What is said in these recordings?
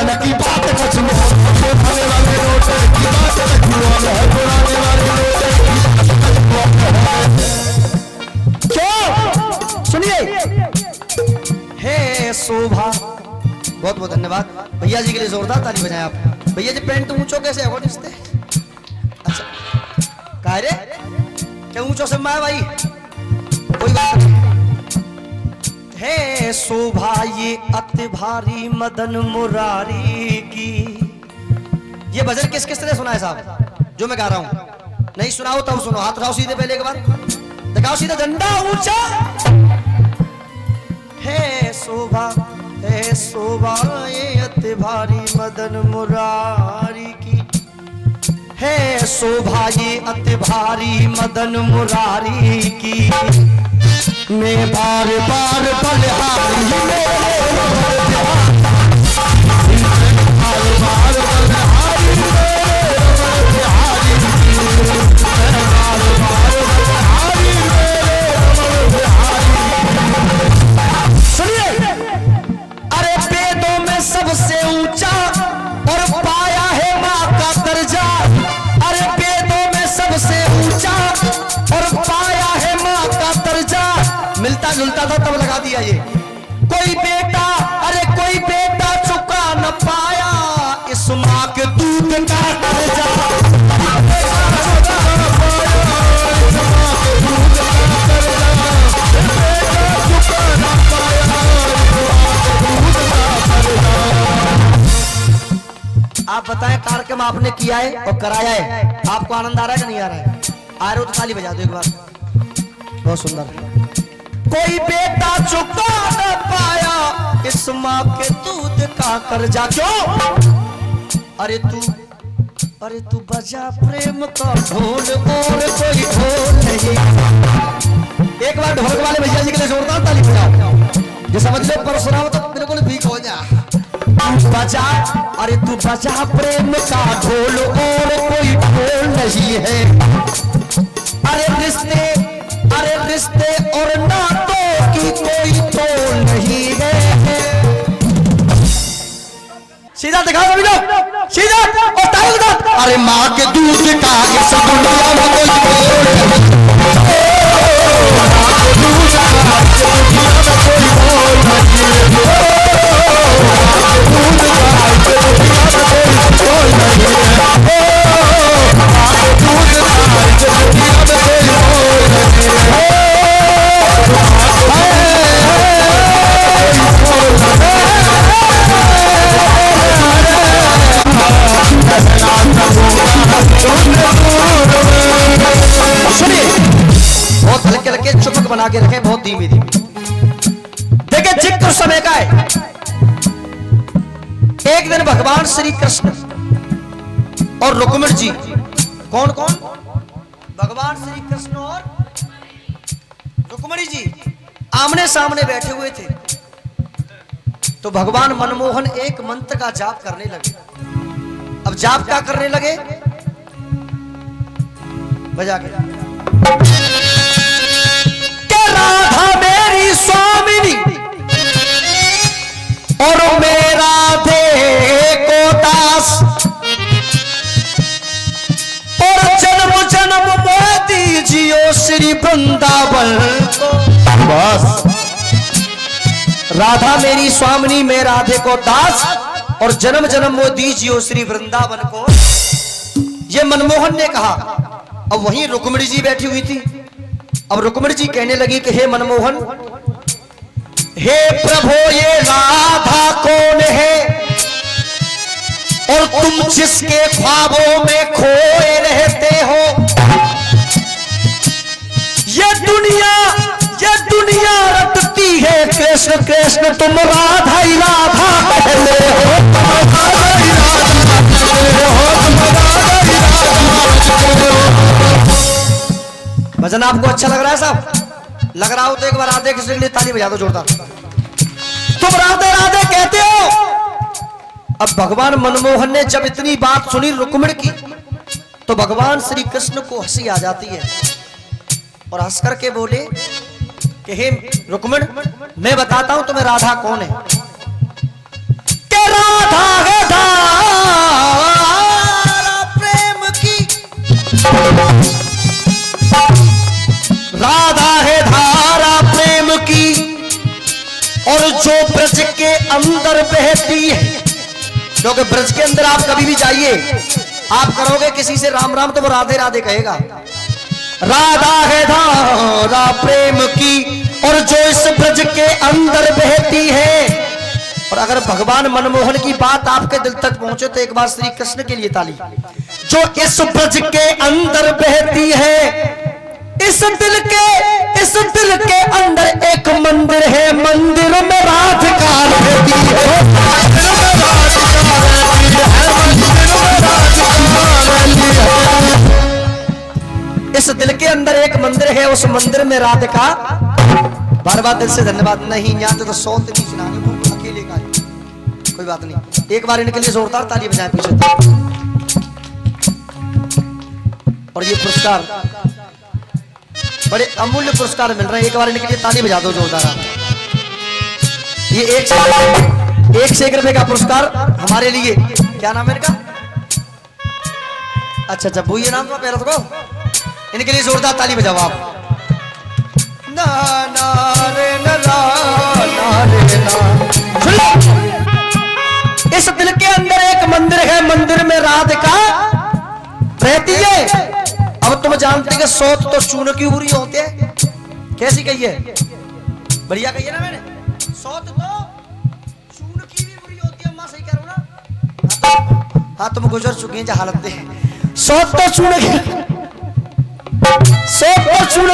मन की बात कुछ और पुराने वाले रोटे की बात कुछ और है, पुराने वाले रोटे की बात क्यों? सुनिए। हे शोभा, बहुत बहुत धन्यवाद भैया जी के लिए, जोरदार ताली बजाएं आप। भैया जी पेंट ऊंचो कैसे है रिश्ते? अच्छा कह रे क्या ऊंचो से मैं भाई, कोई बात नहीं। हे शोभा ये अति भारी मदन मुरारी की, ये भजन किस किस तरह सुना है साहब? जो मैं गा रहा हूं नहीं सुनाओ तब सुनो। हाथ उठाओ सीधे, पहले एक बार दिखाओ सीधा, झंडा ऊंचा। हे शोभा ये अति भारी मदन मुरारी की, है शोभा ये अति भारी मदन मुरारी की, मैं बार बार बलिहारी सबसे ऊंचा और पाया है मां का दर्जा। अरे वेदों में सबसे ऊंचा और पाया है मां का दर्जा। मिलता जुलता था तब लगा दिया ये। कोई बेटा, अरे कोई बेटा चुका न पाया इस मां के दूध का दर्जा। आप बताएं कार्यक्रम आपने किया है और कराया है, आपको आनंद आ रहा है कि नहीं आ रहा है? आ रहे हो तो ताली बजा दो एक बार, बहुत सुंदर। कोई बेटा चुका न पाया इस मां के दूध का कर्जा। क्यों? अरे तू बजा प्रेम का ढोल और कोई ढोल नहीं। एक बार ढोलक वाले भैया जी के लिए जोरदार ताली बजाओ। जो समझ लो परशुराम तो बिल्कुल ठीक हो जा। बजा, अरे तू बजा प्रेम का ढोल और कोई ढोल नहीं है। अरे रिश्ते और नातों की कोई तोल नहीं है। सीधा दिखाओ अभी लोग, सीधा और ताली बजाओ। अरे माँ के दूध का इस दुनिया में कोई तोल चुपक बना के रखें, बहुत धीमी धीमी। देखिए जिक्र समय का है। एक दिन भगवान श्री कृष्ण और रुक्मिणी जी, कौन कौन? भगवान श्री कृष्ण और रुक्मिणी जी आमने सामने बैठे हुए थे। तो भगवान मनमोहन एक मंत्र का जाप करने लगे। अब जाप क्या करने लगे? बजा के राधा मेरी स्वामिनी और मेरा राधे को दास, और जन्म जन्म मोदी जियो श्री वृंदावन को। बस राधा मेरी स्वामिनी, मैं राधे को दास, और जन्म जन्म मोदी जियो श्री वृंदावन को। ये मनमोहन ने कहा। अब वहीं रुक्मिणी जी बैठी हुई थी। अब रुक्मिणी जी कहने लगी कि हे मनमोहन, हे प्रभु ये राधा कौन है और तुम जिसके ख्वाबों में खोए रहते हो? ये दुनिया रटती है कृष्ण कृष्ण, तुम राधा ही राधा कहते हो। भजन आपको अच्छा लग रहा है साहब? लग रहा हो तो एक बार राधे कृष्ण के लिए ताली बजा दो जोरदार। तुम राधे राधे कहते हो। अब भगवान मनमोहन ने जब इतनी बात सुनी रुक्मिणी की, तो भगवान श्री कृष्ण को हंसी आ जाती है और हंस करके बोले कि हे रुक्मिणी, मैं बताता हूं तुम्हें राधा कौन है। कि राधा है अंदर बहती है। क्योंकि ब्रज के अंदर आप कभी भी जाइए, आप करोगे किसी से राम राम तो वो राधे राधे कहेगा। राधा है धारा प्रेम की और जो इस ब्रज के अंदर बहती है। और अगर भगवान मनमोहन की बात आपके दिल तक पहुंचे तो एक बार श्री कृष्ण के लिए ताली। जो इस ब्रज के अंदर बहती है, इस दिल के अंदर एक मंदिर है, मंदिर में राधिका रहती है। इस दिल के अंदर एक मंदिर है, उस मंदिर में राधिका। बार बार दिल से धन्यवाद। नहीं यहाँ तो सौत नहीं सुनाने को, अकेले का कोई बात नहीं। एक बार इनके लिए जोरदार ताली बजाएं पीछे। और ये पुरस्कार बड़े अमूल्य पुरस्कार मिल रहे हैं, एक बार इनके लिए ताली बजा दो जोरदार। ये 1 रुपए का पुरस्कार हमारे लिए। क्या नाम है इनका? अच्छा भूया नाम था पहले तो। इनके लिए जोरदार ताली बजाओ आप। ना ना रे ना ना रे ना। इस दिल के अंदर एक मंदिर है, मंदिर में राधिका रहती है। अब तुम जानते कि सौत तो चून की बुरी होते हैं। कैसी कही है? बढ़िया कही है ना मैंने। सौत तो चून की भी बुरी होती है। अम्मा सही कह रहा हूं ना? हाँ तुम गुजर चुकी हैं हालत दे। सौत तो चून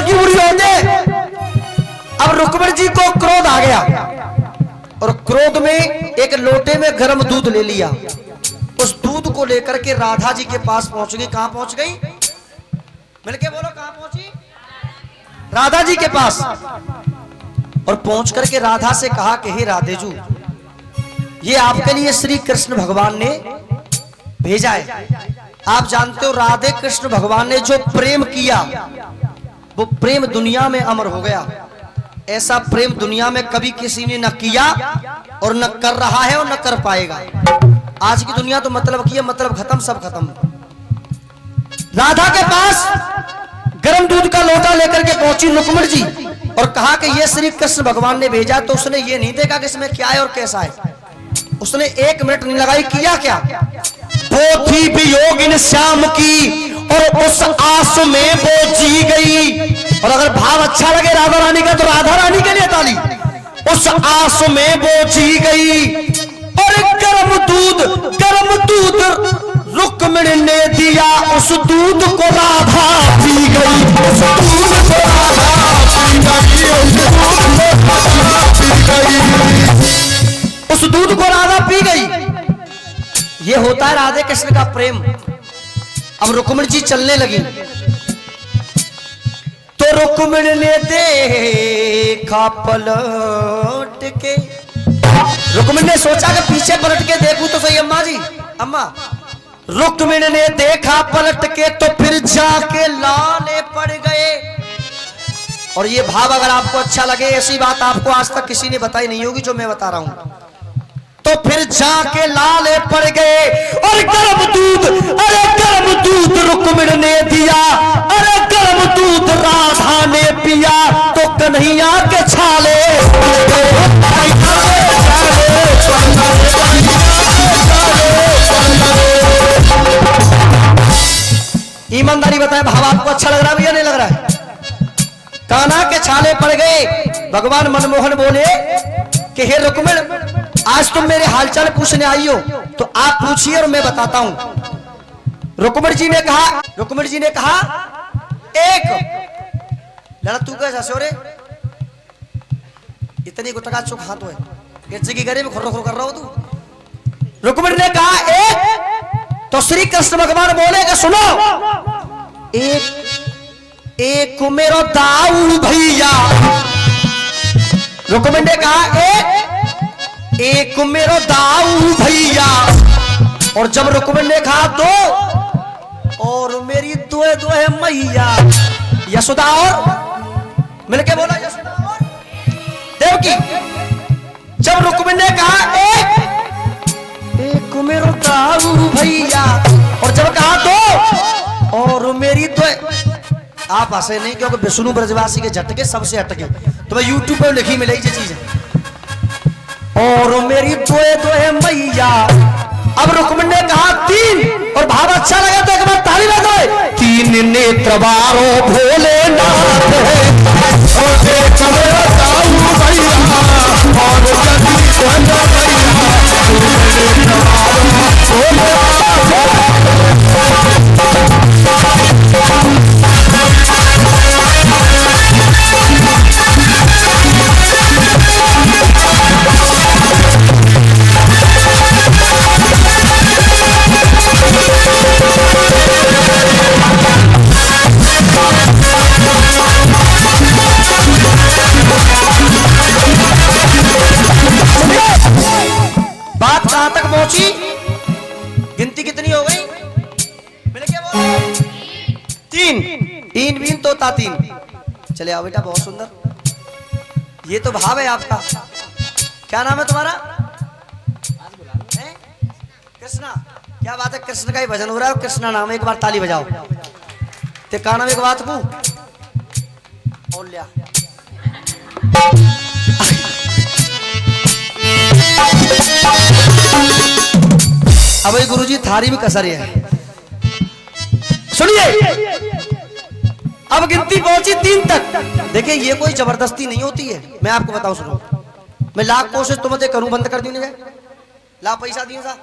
की बुरी होती है। अब रुक्मण जी को क्रोध आ गया और क्रोध में एक लोटे में गर्म दूध ले लिया। उस दूध को लेकर के राधा जी के पास पहुंच गई। कहां पहुंच गई? मिलके बोलो कहां पहुंची? राधा जी के पास। और पहुंच करके राधा से कहा कि हे राधेजू, ये आपके लिए श्री कृष्ण भगवान ने भेजा है। आप जानते हो राधे कृष्ण भगवान ने जो प्रेम किया वो प्रेम दुनिया में अमर हो गया। ऐसा प्रेम दुनिया में कभी किसी ने न किया और न कर रहा है और न कर पाएगा। आज की दुनिया तो मतलब किया मतलब खत्म, सब खत्म। राधा के पास गर्म दूध का लोटा लेकर के पहुंची रुक्मणी जी और कहा कि ये श्री कृष्ण भगवान ने भेजा। तो उसने ये नहीं देखा कि इसमें क्या है और कैसा है। उसने 1 मिनट नहीं लगाई। किया क्या? वो थी वियोगिन श्याम की और उस आस में वो जी गई। और अगर भाव अच्छा लगे राधा रानी का तो राधा रानी के लिए ताली। उस आस में वो जी गई और गर्म दूध रुक्मिणी ने दिया, उस दूध को राधा पी गई। उस दूध को राधा पी गई। ये होता है राधे कृष्ण का प्रेम। अब रुक्मिणी जी चलने लगी तो रुक्मिणी ने देखा पलट के। रुक्मिणी ने सोचा कि पीछे पलट के देखूं तो सही। अम्मा जी, अम्मा, रुक्मिणी ने देखा पलट के तो फिर जाके लाले पड़ गए। और ये भाव अगर आपको अच्छा लगे, ऐसी बात आपको आज तक किसी ने बताई नहीं होगी जो मैं बता रहा हूं। तो फिर जाके लाले पड़ गए और गर्म दूध रुक्मिणी ने दिया। अरे गर्म दूध राधा ने पिया तो कन्हैया के छाले। ईमानदारी बताएं, भाव आपको अच्छा लग रहा है भैया नहीं लग रहा है? कान्हा के छाले पड़ गए। भगवान मनमोहन बोले कि हे रुक्मिणी, आज तुम मेरे हालचाल पूछने आई हो तो आप पूछिए और मैं बताता हूं। रुक्मिणी जी ने कहा एक लड़ा तू कैसा सोरे इतनी गुटका चुक हाथ है कैसे की गरे में खुर्र खुर्र कर रहा हो तू। रुक्मिणी ने कहा एक। तो श्री कृष्ण भगवान बोले कि सुनो, एक मेरो दाऊ भैया। रुक्मिणी ने कहा एक मेरो दाऊ भैया। और जब रुक्मिणी ने कहा दो और मेरी दोए दोए मैया यशोदा और मिलके बोला यशोदा और देवकी। जब रुक्मिणी ने कहा एक मेरो दाऊ भैया और जब कहा दो और मेरी दोए, आप हंसे नहीं क्योंकि विष्णु ब्रजवासी के झटके सबसे हटके। तो मैं यूट्यूब पर लिखी मिलेगी ये चीज है। और मेरी दोए दोए मैया। अब रुक्मिणी ने कहा 3 और भाव अच्छा लगा तो एक बार ताली बजाओ। 3 नेत्र बारो भोलेनाथ बात कहां तक पहुंची? गिनती कितनी हो गई? मिल गया वो 3 3 बीन तोता 3। चले आओ बेटा, बहुत सुंदर। ये तो भाव है आपका। क्या नाम है तुम्हारा? कृष्णा। क्या बात है, कृष्ण का ही भजन हो रहा है। कृष्णा नाम है, एक बार ताली बजाओ। ते का नाम एक बात को और लिया। अब गुरुजी थारी में कसर है, सुनिए। अब गिनती पहुंची 3 तक। देखिए ये कोई जबरदस्ती नहीं होती है, मैं आपको बताऊं। सुनो, मैं लाख कोशिश तुम्हें करूं, बंद कर दूं ला पैसा दियो सा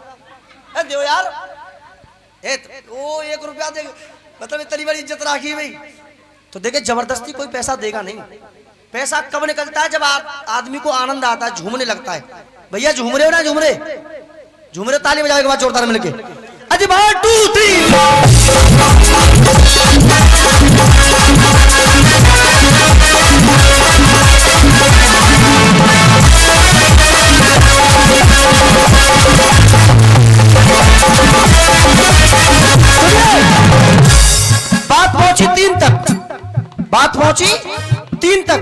दो यार। ओ 1 रुपया दे, मतलब इतनी बड़ी इज्जत राखी भाई। तो देखिए जबरदस्ती कोई पैसा देगा नहीं। पैसा कब निकलता है? जब आदमी को आनंद आता है, झूमने लगता है। भैया झूम रहे हो ना? झूम रहे झूम रहे, ताली बजाओ एक बार जोरदार मिलके। अजी 1 2 3। बात पहुंची 3 तक। बात पहुंची 3 तक।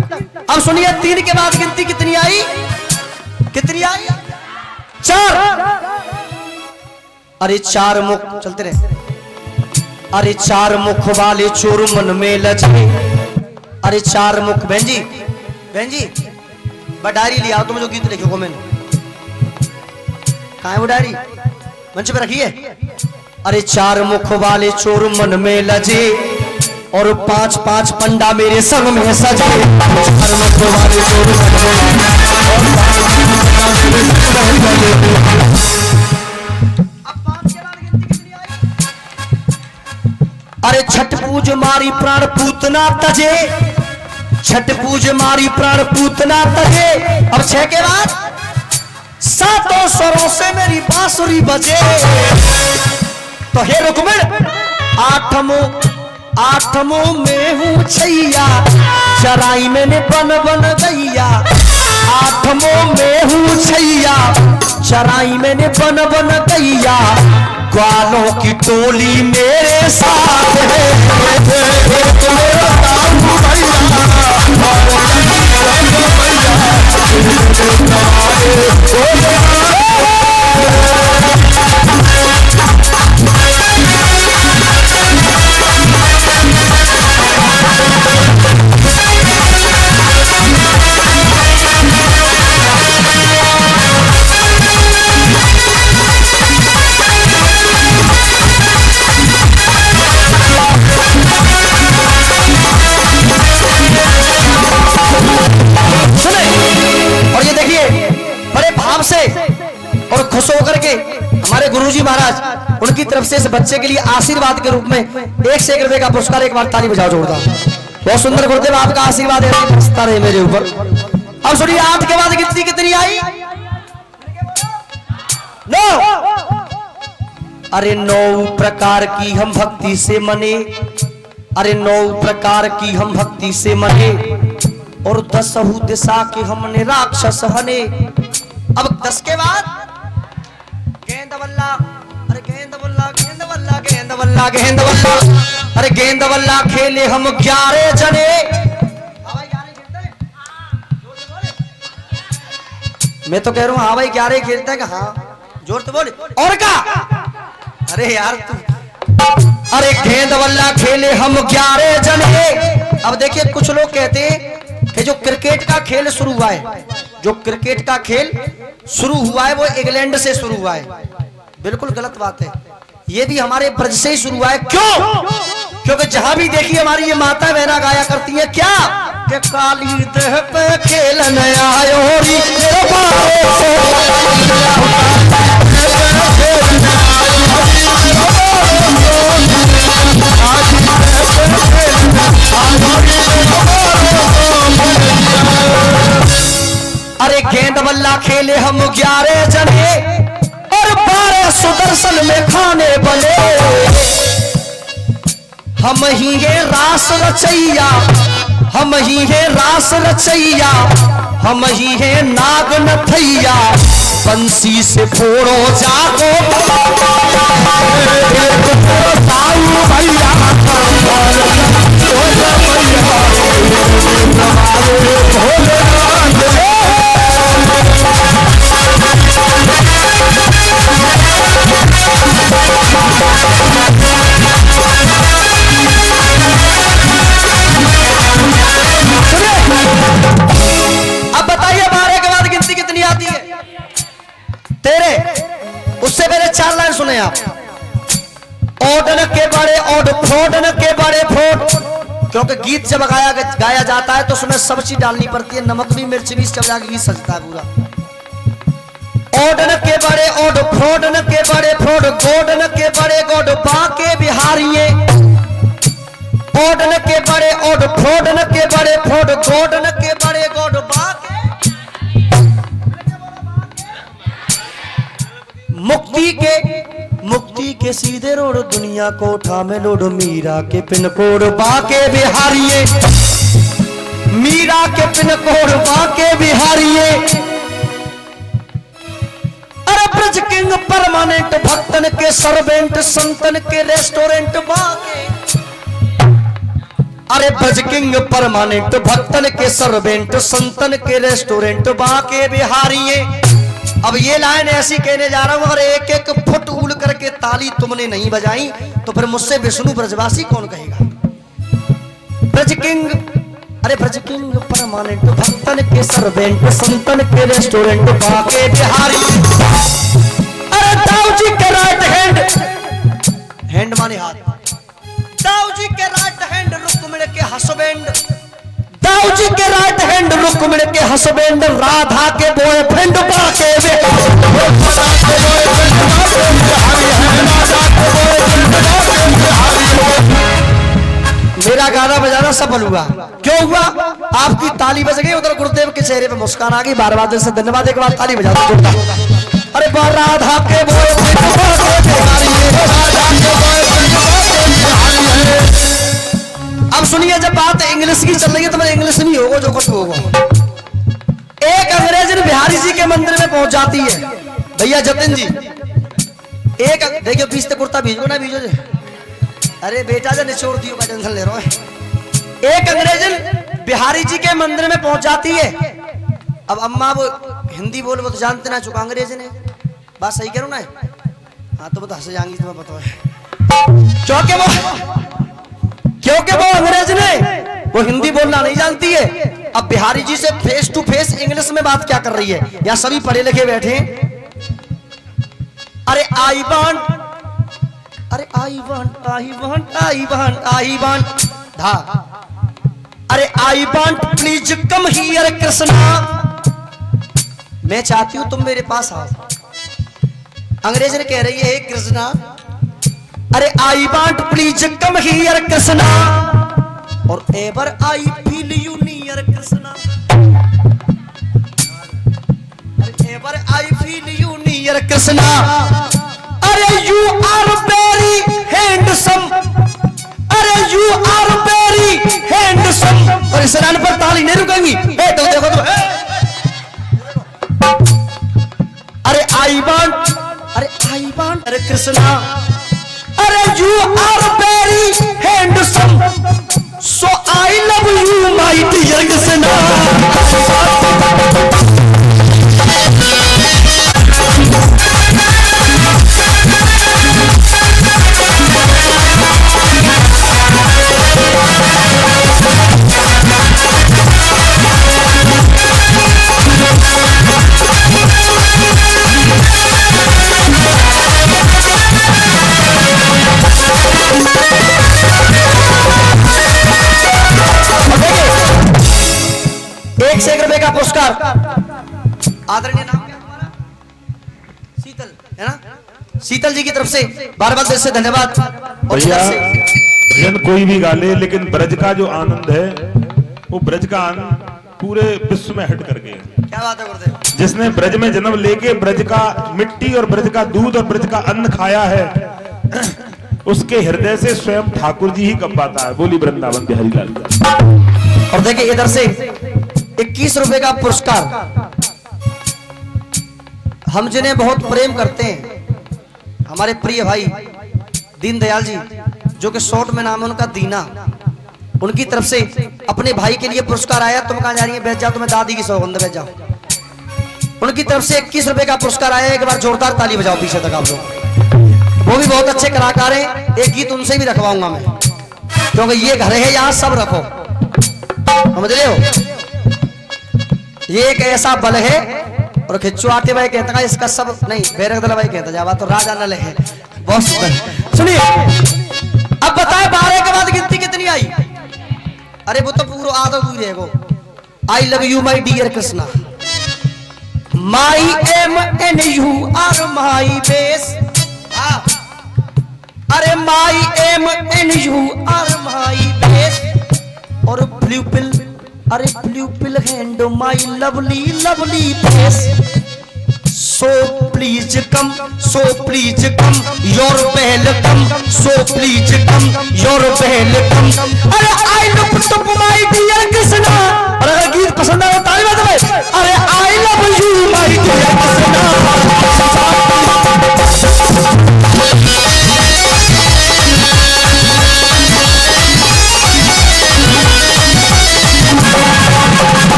अब सुनिए 3 के बाद गिनती कितनी आई? कितनी आई? 4। अरे 4 मुख चलते रहे। अरे 4 मुख वाले चोर मन में लजे। अरे 4 मुख। बहन जी, बहन जी डायरी लिया तुम जो गीत लिखे को मैंने। कहाँ है वो डायरी? मंच पे रखी है। अरे 4 मुख वाले चोर मन में लजे और 5-5 पंडा मेरे संग में सजे। 4 मुख वाले चोर मन में अरे छठ पूज मारी प्राण पूतना तजे। छठ पूज मारी प्राण पूतना तजे। अब 6 के बाद 7 स्वरों से मेरी बांसुरी बजे। तो हे रुक्मिणी 8 में हूँ छैया, चराई मैंने बन गैया। 8 में हूँ छैया, चराई मैंने बन गैया। ग्वालों की टोली मेरे साथ है। और खुश होकर के हमारे गुरुजी महाराज उनकी तरफ से इस बच्चे के लिए आशीर्वाद के रूप में 1 से 1 रुपए का पुरस्कार। एक बार ताली बजाओ जोरदार। बहुत सुंदर गुरुदेव आपका आशीर्वाद है मेरे ऊपर। अब सुनिए 8 के बाद गिनती कितनी आई? 9। अरे 9 प्रकार की हम भक्ति से मने। अरे 9 प्रकार की हम भक्ति से मने और 10 दिशा के हमने राक्षस हने। अब 10 के बाद गेंद बल्ला। अरे गेंद बल्ला, गेंद बल्ला, गेंद बल्ला, गेंद बल्ला। अरे गेंद बल्ला खेले हम 11 जने। मैं तो कह रहा हूँ हाँ भाई 11 खेलते हैं। हाँ जोर तो बोले। और का? अरे यार तू। अरे गेंद बल्ला खेले हम 11 जने। अब देखिए कुछ लोग कहते हैं कि जो क्रिकेट का खेल शुरू हुआ है, जो क्रिकेट का खेल शुरू हुआ है वो इंग्लैंड से शुरू हुआ है, बिल्कुल गलत बात है। ये भी हमारे ब्रज से ही शुरू हुआ है। क्यों? क्योंकि जहां भी देखिए हमारी ये माता बहना गाया करती है क्या कि काली देह पे खेलन आयो री अरे गेंद बल्ला खेले हम 11 जने और 12 सुदर्शन में खाने बने। हम ही है रास रचैया, हम ही है रास रचैया, हम ही है नाग नथैया, बंसी से फोड़ो जागो सुने आप। ओडन के बड़े ओड फोडन के बड़े फोड, क्योंकि गीत जब गाया जाता है तो उसमें सब चीज डालनी पड़ती है, नमक भी मिर्च भी सब जाके गीत सजता है पूरा। ओडन के बड़े ओड फोडन के बड़े फोड, गोडन के बड़े गोड बाके बिहारिये। ओडन के बड़े ओड फोडन के बड़े फोड, गोडन के बड़े गोड बाके। मुक्ति के सीधे रोड, दुनिया कोठा में लोड, मीरा के पिन कोड बाके बिहारिये, मीरा के पिन कोड बाके बिहारिये। अरे ब्रज किंग परमानेंट, भक्तन के सर्वेंट, संतन के रेस्टोरेंट बाके। अरे ब्रज किंग परमानेंट, भक्तन के सर्वेंट, संतन के रेस्टोरेंट बाके बिहारिये। अब ये लाइन ऐसी कहने जा रहा हूं, अगर एक एक फुट उल करके ताली तुमने नहीं बजाई तो फिर मुझसे विष्णु ब्रजवासी कौन कहेगा। ब्रज किंग, अरे ब्रज किंग परमानेंट, भक्तन के सर्वेंट, संतन के रेस्टोरेंट बाके बिहारी। अरे दाऊ जी के राइट हैंड, हैंड माने हाथ, दाऊ जी के राइट हैंड रुक्मिणी के हस्बैंड, दाऊ जी के राइट हैंड रुक्मिणी के हस्बैंड, राधा के बॉयफ्रेंड बाके मेरा गाना बजाना सफल हुआ। क्यों हुआ? आपकी ताली बज गई, उधर गुरुदेव के चेहरे पे मुस्कान आ गई। बार बार दिल से धन्यवाद, एक बार ताली बजा दो। अरे राधा के अब सुनिए, जब बात इंग्लिश की चल रही है तो मैं इंग्लिश नहीं होगा जो कुछ होगा। एक अंग्रेज बिहारी जी के मंदिर में पहुंच जाती है। भैया जतिन जी, एक देखियो 20 तक कुर्ता भेजो ना भेजो। अरे बेटा जो निचोड़ दियो का टेंशन ले रहा है। एक अंग्रेज बिहारी जी के मंदिर में पहुंच जाती है। अब अम्मा वो हिंदी बोल, वो तो जानते ना चुका अंग्रेज ने, बात सही करूं ना? हाँ तो हंस जाएंगी, तुम्हें पता है। क्योंकि वो अंग्रेज ने वो हिंदी बोलना नहीं जानती है। अब बिहारी जी से फेस टू फेस इंग्लिश में बात क्या कर रही है? यहाँ सभी पढ़े लिखे बैठे। अरे आई वांट, अरे I want, I want, I want, I want धा। अरे I want please come here Krishna, मैं चाहती हूं तुम मेरे पास आओ। अंग्रेज ने कह रही है कृष्णा, अरे I want please come here Krishna, और ever I feel you near Krishna, ever I feel you near Krishna. अरे यू आर वेरी हैंडसम, अरे यू आर वेरी हैंडसम। और इस लाइन पर ताली नहीं रुकेंगी। तो देखो तो अरे आई वांट, अरे आई वांट, अरे कृष्णा, अरे you are very handsome, so I love you my dear Krishna. पुरस्कार आदरणीय नाम क्या तुम्हारा? शीतल है ना? शीतल जी की तरफ से बार बार दिल से धन्यवाद। भैया भजन कोई भी गा ले, लेकिन ब्रज का जो आनंद है वो ब्रज का आनंद पूरे विश्व में हट करके है। क्या बात है गुरुदेव। जिसने ब्रज में जन्म लेके ब्रज का मिट्टी और ब्रज का दूध और ब्रज का अन्न खाया है उसके हृदय से स्वयं ठाकुर जी ही कब पाता है। बोली वृंदावन बिहारी लाल। और देखिए इधर से 21 रुपए का पुरस्कार हम जिन्हें बहुत प्रेम करते हैं, हमारे प्रिय भाई दीनदयाल जी, जो कि शॉर्ट में नाम है उनका दीना, उनकी तरफ से अपने भाई के लिए पुरस्कार आया। तुम कहां जा रही है? बैठ जाओ, तुम्हें दादी की सौगंध, बैठ जाओ। उनकी तरफ से 21 रुपए का पुरस्कार आया। एक बार जोरदार ताली बजाओ पीछे तक आप लोग। वो भी बहुत अच्छे कलाकार हैं। एक गीत उनसे भी रखवाऊंगा मैं, क्योंकि ये घर है, यहाँ सब रखो, समझ रहे हो? ये एक ऐसा बल है। और खिंचवाते भाई कहता है इसका सब नहीं, बैरक दल भाई कहता जावा तो राजा न लहे। बहुत सुंदर। सुनिए अब बताए 12 के बाद गिनती कितनी आई? अरे वो तो पूरा आधा दूर है वो। I love you my dear Krishna, my M N you are my base. अरे my M N you are my base. और ब्लू पिल, अरे blue pill hand my lovely lovely face. So please come, so please come, your welcome, so please come, your welcome। अरे I love you my dear Krishna. अरे अगर गीत पसंद आए ताली बजा भाई। अरे I love you my dear Krishna.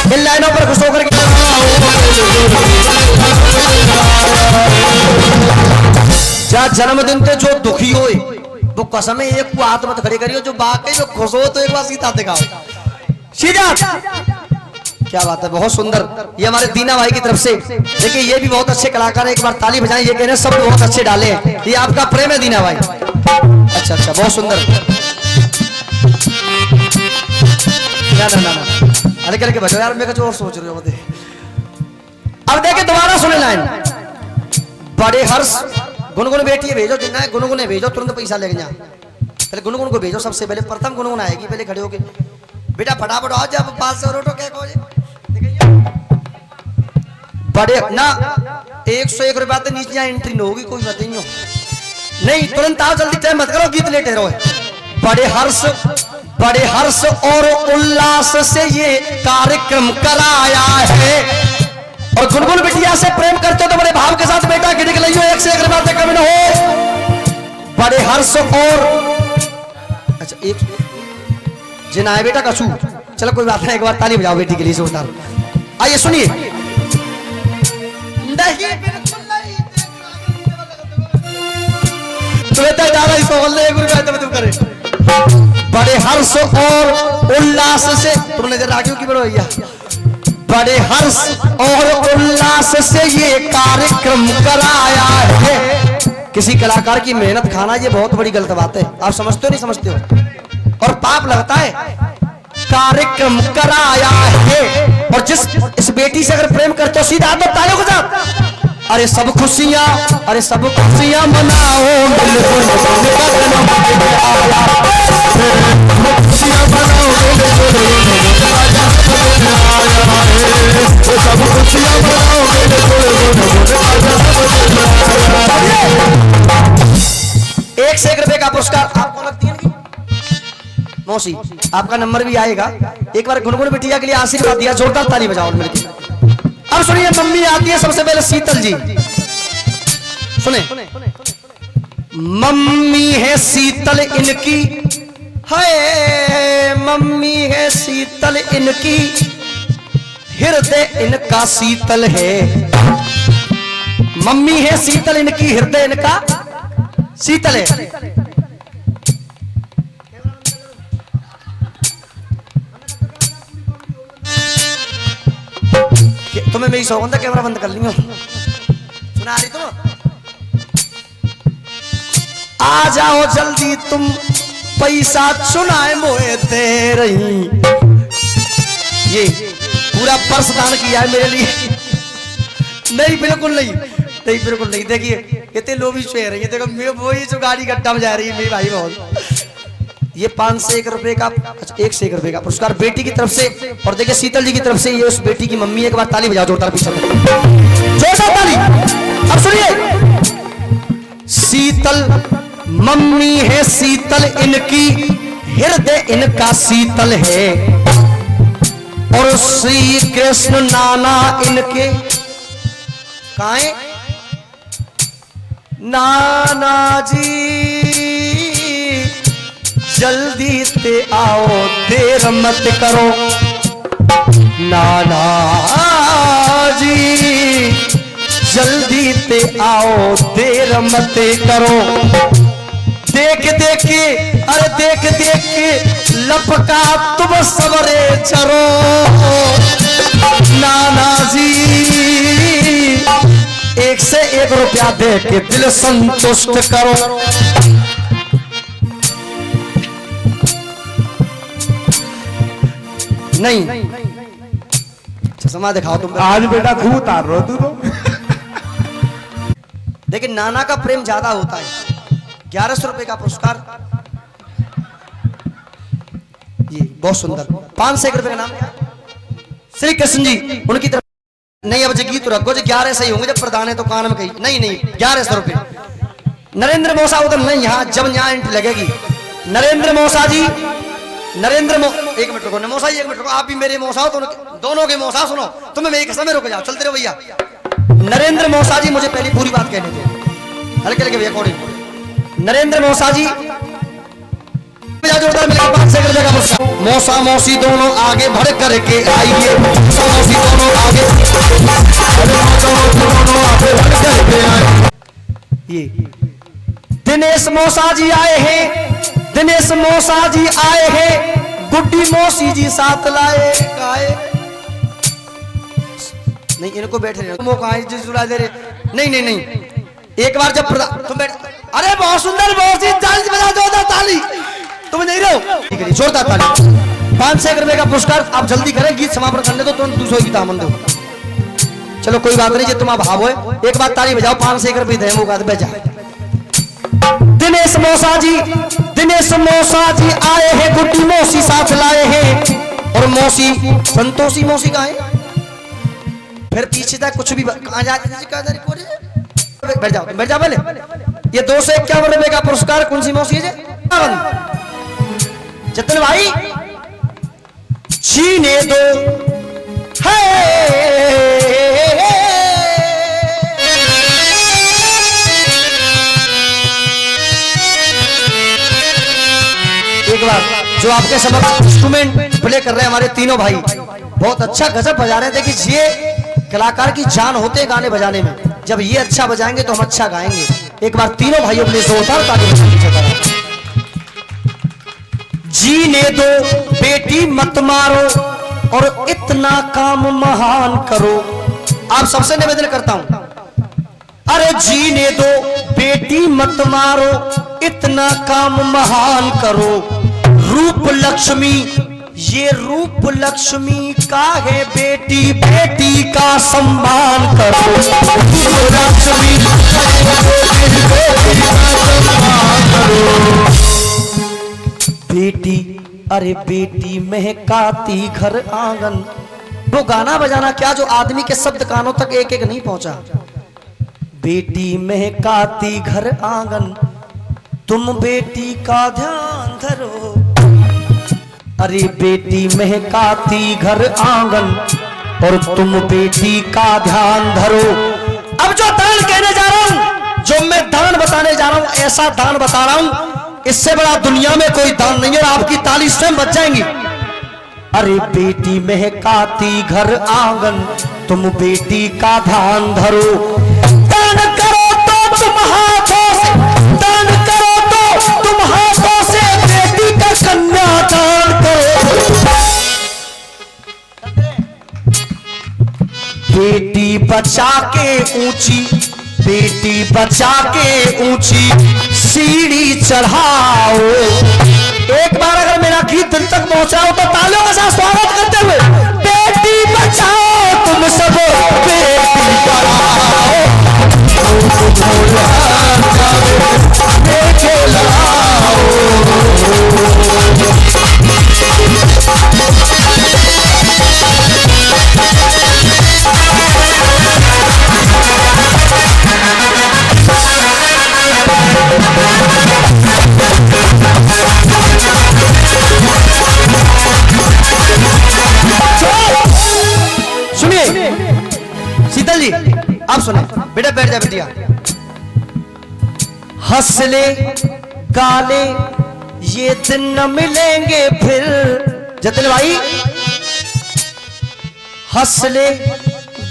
इन लाइनों पर खुश होकर जा जन्मदिन पे जो दुखी हो वो कसम है एक हाथ मत खड़ी करियो, जो बाकी जो खुश हो तो एक बार सीधा दिखाओ, सीधा। क्या बात है, बहुत सुंदर। ये हमारे दीना भाई की तरफ से। देखिए ये भी बहुत अच्छे कलाकार है, एक बार ताली बजाएं। ये कह रहे हैं सब बहुत अच्छे डाले हैं, ये आपका प्रेम है दीना भाई। अच्छा अच्छा, बहुत सुंदर। ना ना ना अरे करके बचो यार, मैं कुछ और सोच रहे हो। अब देखे दोबारा सुने लाइन। बड़े हर्ष गुनगुन बेटी भेजो, जितना है गुनगुने भेजो, तुरंत पैसा लेके जा। पहले गुनगुन को भेजो, सबसे पहले प्रथम गुनगुन आएगी। पहले खड़े होके बेटा फटाफट आओ, जब 500 रोटो क्या कहोगे। बड़े ना 101 रुपया तो नीचे एंट्री न होगी, कोई बात नहीं हो। नहीं तुरंत आओ, जल्दी टाइम मत करो, गीत लेटे रहो। बड़े हर्ष और उल्लास से ये कार्यक्रम कराया है। और गुनगुन बिटिया से प्रेम करते हो तो बड़े भाव के साथ बेटा गिर के लियो, 1 से 1 बातें कमी न हो। बड़े हर्ष और अच्छा एक जिना है बेटा कछू। चलो कोई बात नहीं, एक बार ताली बजाओ बेटी के लिए जोरदार। आइए सुनिए। बड़े हर्ष और उल्लास से तुमने जरा क्यों की बड़ो भैया। बड़े हर्ष और उल्लास से ये कार्यक्रम कराया है। किसी कलाकार की मेहनत खाना ये बहुत बड़ी गलत बात है। आप समझते हो नहीं समझते हो? और पाप लगता है। कार्यक्रम कराया है। और जिस इस बेटी से अगर प्रेम करते हो सीधा तो तालियों के साथ। अरे सब खुशियां मनाओ, मिलजुल एक से 1 रुपए का पुरस्कार आपको लगती है नहीं? मौसी आपका नंबर भी आएगा। एक बार गुनगुन बिटिया के लिए आशीर्वाद दिया, जोरदार ताली बजाओ मिलकर। अब सुनिए, मम्मी आती है सबसे पहले शीतल जी। सुने, मम्मी है शीतल इनकी, है मम्मी है शीतल इनकी, हृदय इनका शीतल है। मम्मी है शीतल इनकी, हृदय इनका शीतल है। तुम्हें मेरी सौगंध, कैमरा बंद कर लियो। सुना रही तुम? आ जाओ जल्दी तुम, पैसा चुनाए मोए दे रही। ये पूरा पर्स दान किया है मेरे लिए। नहीं बिल्कुल नहीं, नहीं बिल्कुल नहीं। देखिए इतने लोग रही है, देखो मैं वही जो गाड़ी गड्ढा में जा रही है मेरी भाई बहुत। ये 5 से 1 रुपए का, 1 से 1 रुपए का पुरस्कार बेटी की तरफ से। और देखिए शीतल जी की तरफ से ये उस बेटी की मम्मी। एक बार ताली बजाओ जोरदार, पीछे जोरदार ताली। अब सुनिए, शीतल मम्मी है शीतल इनकी, हृदय इनका शीतल है। और श्री कृष्ण नाना इनके काहे नाना जी जल्दी से आओ देर मत करो, नाना जी जल्दी से आओ देर मत करो। देख देख के, अरे देख देख के लपका तुम सबरे चरो, नाना जी 1 से 1 रुपया दे के दिल संतुष्ट करो। नहीं चश्मा दिखाओ तुम। आज बेटा खूब उतार रहे हो तू तो। लेकिन नाना का प्रेम ज्यादा होता है। 1100 रुपए का पुरस्कार, ये बहुत सुंदर। 5 से 1 रुपए का नाम क्या? श्री कृष्ण जी उनकी तरफ। नहीं अब गीत तो रखो, 11 सही होंगे, जब प्रधान है तो कान में कही। नहीं नहीं 1100 रुपए। नरेंद्र मौसा उधर नहीं, यहाँ जब यहाँ एंट्री लगेगी। नरेंद्र मौसा जी, एक मिनट रुको मौसा जी, 1 मिनट रुको। आप भी मेरे मौसा हो, दोनों के मौसा। सुनो तुम्हें मेरे समय रुक जाओ, चलते रहो भैया। नरेंद्र मौसा जी, मुझे पहली पूरी बात कहने थे, हल्के हल्के भैया कौन। नरेंद्र मौसा जी जोरदार मिलेगा 5 से 1 रुपए का पुरस्कार। मौसा मौसी दोनों आगे बढ़ करके आइए, मौसी दोनों आगे बढ़ करके आइए। ये दिनेश मौसा जी आए हैं, दिनेश मौसा जी आए हैं, गुड्डी मौसी जी साथ लाए गाए। नहीं इनको बैठे मौका दे रहे। नहीं नहीं नहीं, एक बार जब तुम बैठ। अरे बहुत सुंदर, बहुत सी ताली बजा दो, ताली तुम नहीं रहो, ठीक है जोरदार ताली। 5 से 1 रुपए का पुरस्कार। आप जल्दी करें, गीत समापन करने दो, तुरंत दूसरों की दामन दो। चलो कोई बात नहीं, ये तुम भाव है। एक बार ताली बजाओ, 5 से 1 रुपए दे मौका बजा। दिनेश मौसा जी, दिनेश मौसा जी आए हैं, गुड्डी मौसी साथ लाए हैं। और मौसी संतोषी मौसी का है, फिर पीछे तक कुछ भी कहाँ जाते बैठ जाओ, बैठ जाओ पहले। ये 2 से 51 रुपए का पुरस्कार कौन सी मौसी है? जतन भाई जीने दो है। एक बार जो आपके समक्ष इंस्ट्रूमेंट प्ले कर रहे हैं हमारे तीनों भाई, बहुत अच्छा गजब बजा रहे थे कि ये कलाकार की जान होते गाने बजाने में। जब ये अच्छा बजाएंगे तो हम अच्छा गाएंगे। एक बार तीनों भाइयों के लिए जोरदार ताली बजाएंगे। जीने दो बेटी मत मारो और इतना काम महान करो। आप सबसे निवेदन करता हूं, अरे जीने दो बेटी मत मारो, इतना काम महान करो। रूप लक्ष्मी, ये रूप लक्ष्मी का है बेटी, बेटी का सम्मान करो। रूप लक्ष्मी बेटी, अरे बेटी महकाती घर आंगन। वो गाना बजाना क्या जो आदमी के शब्द कानों तक एक एक नहीं पहुंचा। बेटी महकाती घर आंगन, तुम बेटी का ध्यान धरो। अरे बेटी महकाती घर आंगन और तुम बेटी का ध्यान धरो। अब जो दान कहने जा रहा हूं, जो मैं दान बताने जा रहा हूं, ऐसा दान बता रहा हूं, इससे बड़ा दुनिया में कोई दान नहीं है। और आपकी ताली स्वयं बच जाएंगी। अरे बेटी महकाती घर आंगन, तुम बेटी का ध्यान धरो। दान करो तो तुम हाथों से, दान करो तो तुम हाथों से बेटी का कन्यादान करो। बेटी बचा के ऊंची, बेटी बचा के ऊंची सीढ़ी चढ़ाओ। एक बार अगर मेरा गीत दिल तक पहुंचाओ तो तालियों के साथ स्वागत करते हुए बेटी बेटी बचाओ तुम सब बेटी पढ़ाओ, देखे लाओ। सुनिए शीतल जी, आप सुने बेटा, बैठ जा बेटिया। हंस ले गाले ये दिन न मिलेंगे फिर, जतिन भाई हंस ले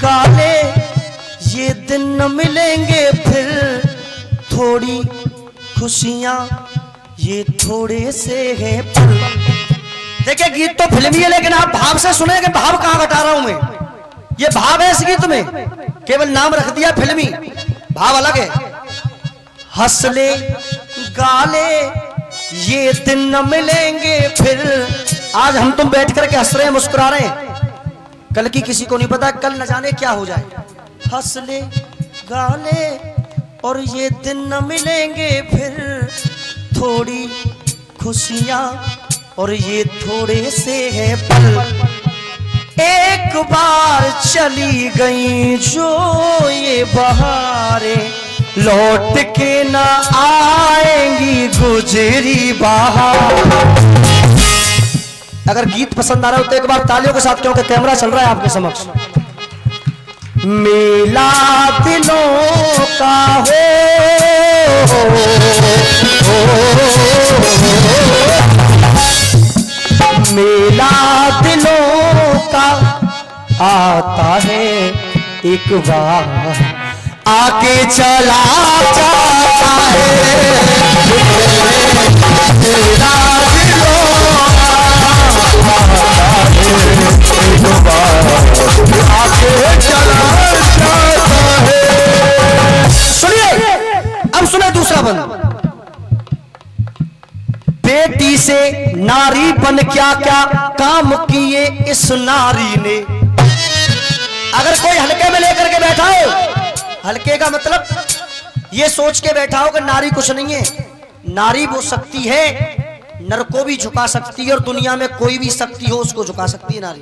गाले ये दिन न मिलेंगे फिर, थोड़ी खुशियां ये थोड़े से हैं पल। देखिए गीत तो फिल्मी है, लेकिन आप भाव से सुने कि भाव कहां घटा रहा हूं मैं। ये भाव है इस गीत में, केवल नाम रख दिया फिल्मी, भाव अलग है। हंस ले गाले ये दिन न मिलेंगे फिर, आज हम तुम बैठ करके हंस रहे हैं, मुस्कुरा रहे हैं, कल की किसी को नहीं पता, कल न जाने क्या हो जाए। हंस ले गाले और ये दिन न मिलेंगे फिर, थोड़ी खुशियां और ये थोड़े से हैं पल। एक बार चली गई जो ये बहारें, लौट के ना आएंगी गुजरी बहार। अगर गीत पसंद आ रहा हो तो एक बार तालियों के साथ, क्योंकि कैमरा चल रहा है आपके समक्ष। मेला दिलों का मेला दिलों का आता है एक बार, आके चला जाता है। मेला दिलों का आता है एक बार, आके चला जाता है। सुनिए, अब सुने दूसरा बंद। बेटी से नारी बन क्या क्या काम किए इस नारी ने। अगर कोई हल्के में लेकर के बैठा हो, हल्के का मतलब ये सोच के बैठा हो कि नारी कुछ नहीं है, नारी वो शक्ति है, नर को भी झुका सकती है और दुनिया में कोई भी शक्ति हो उसको झुका सकती है नारी।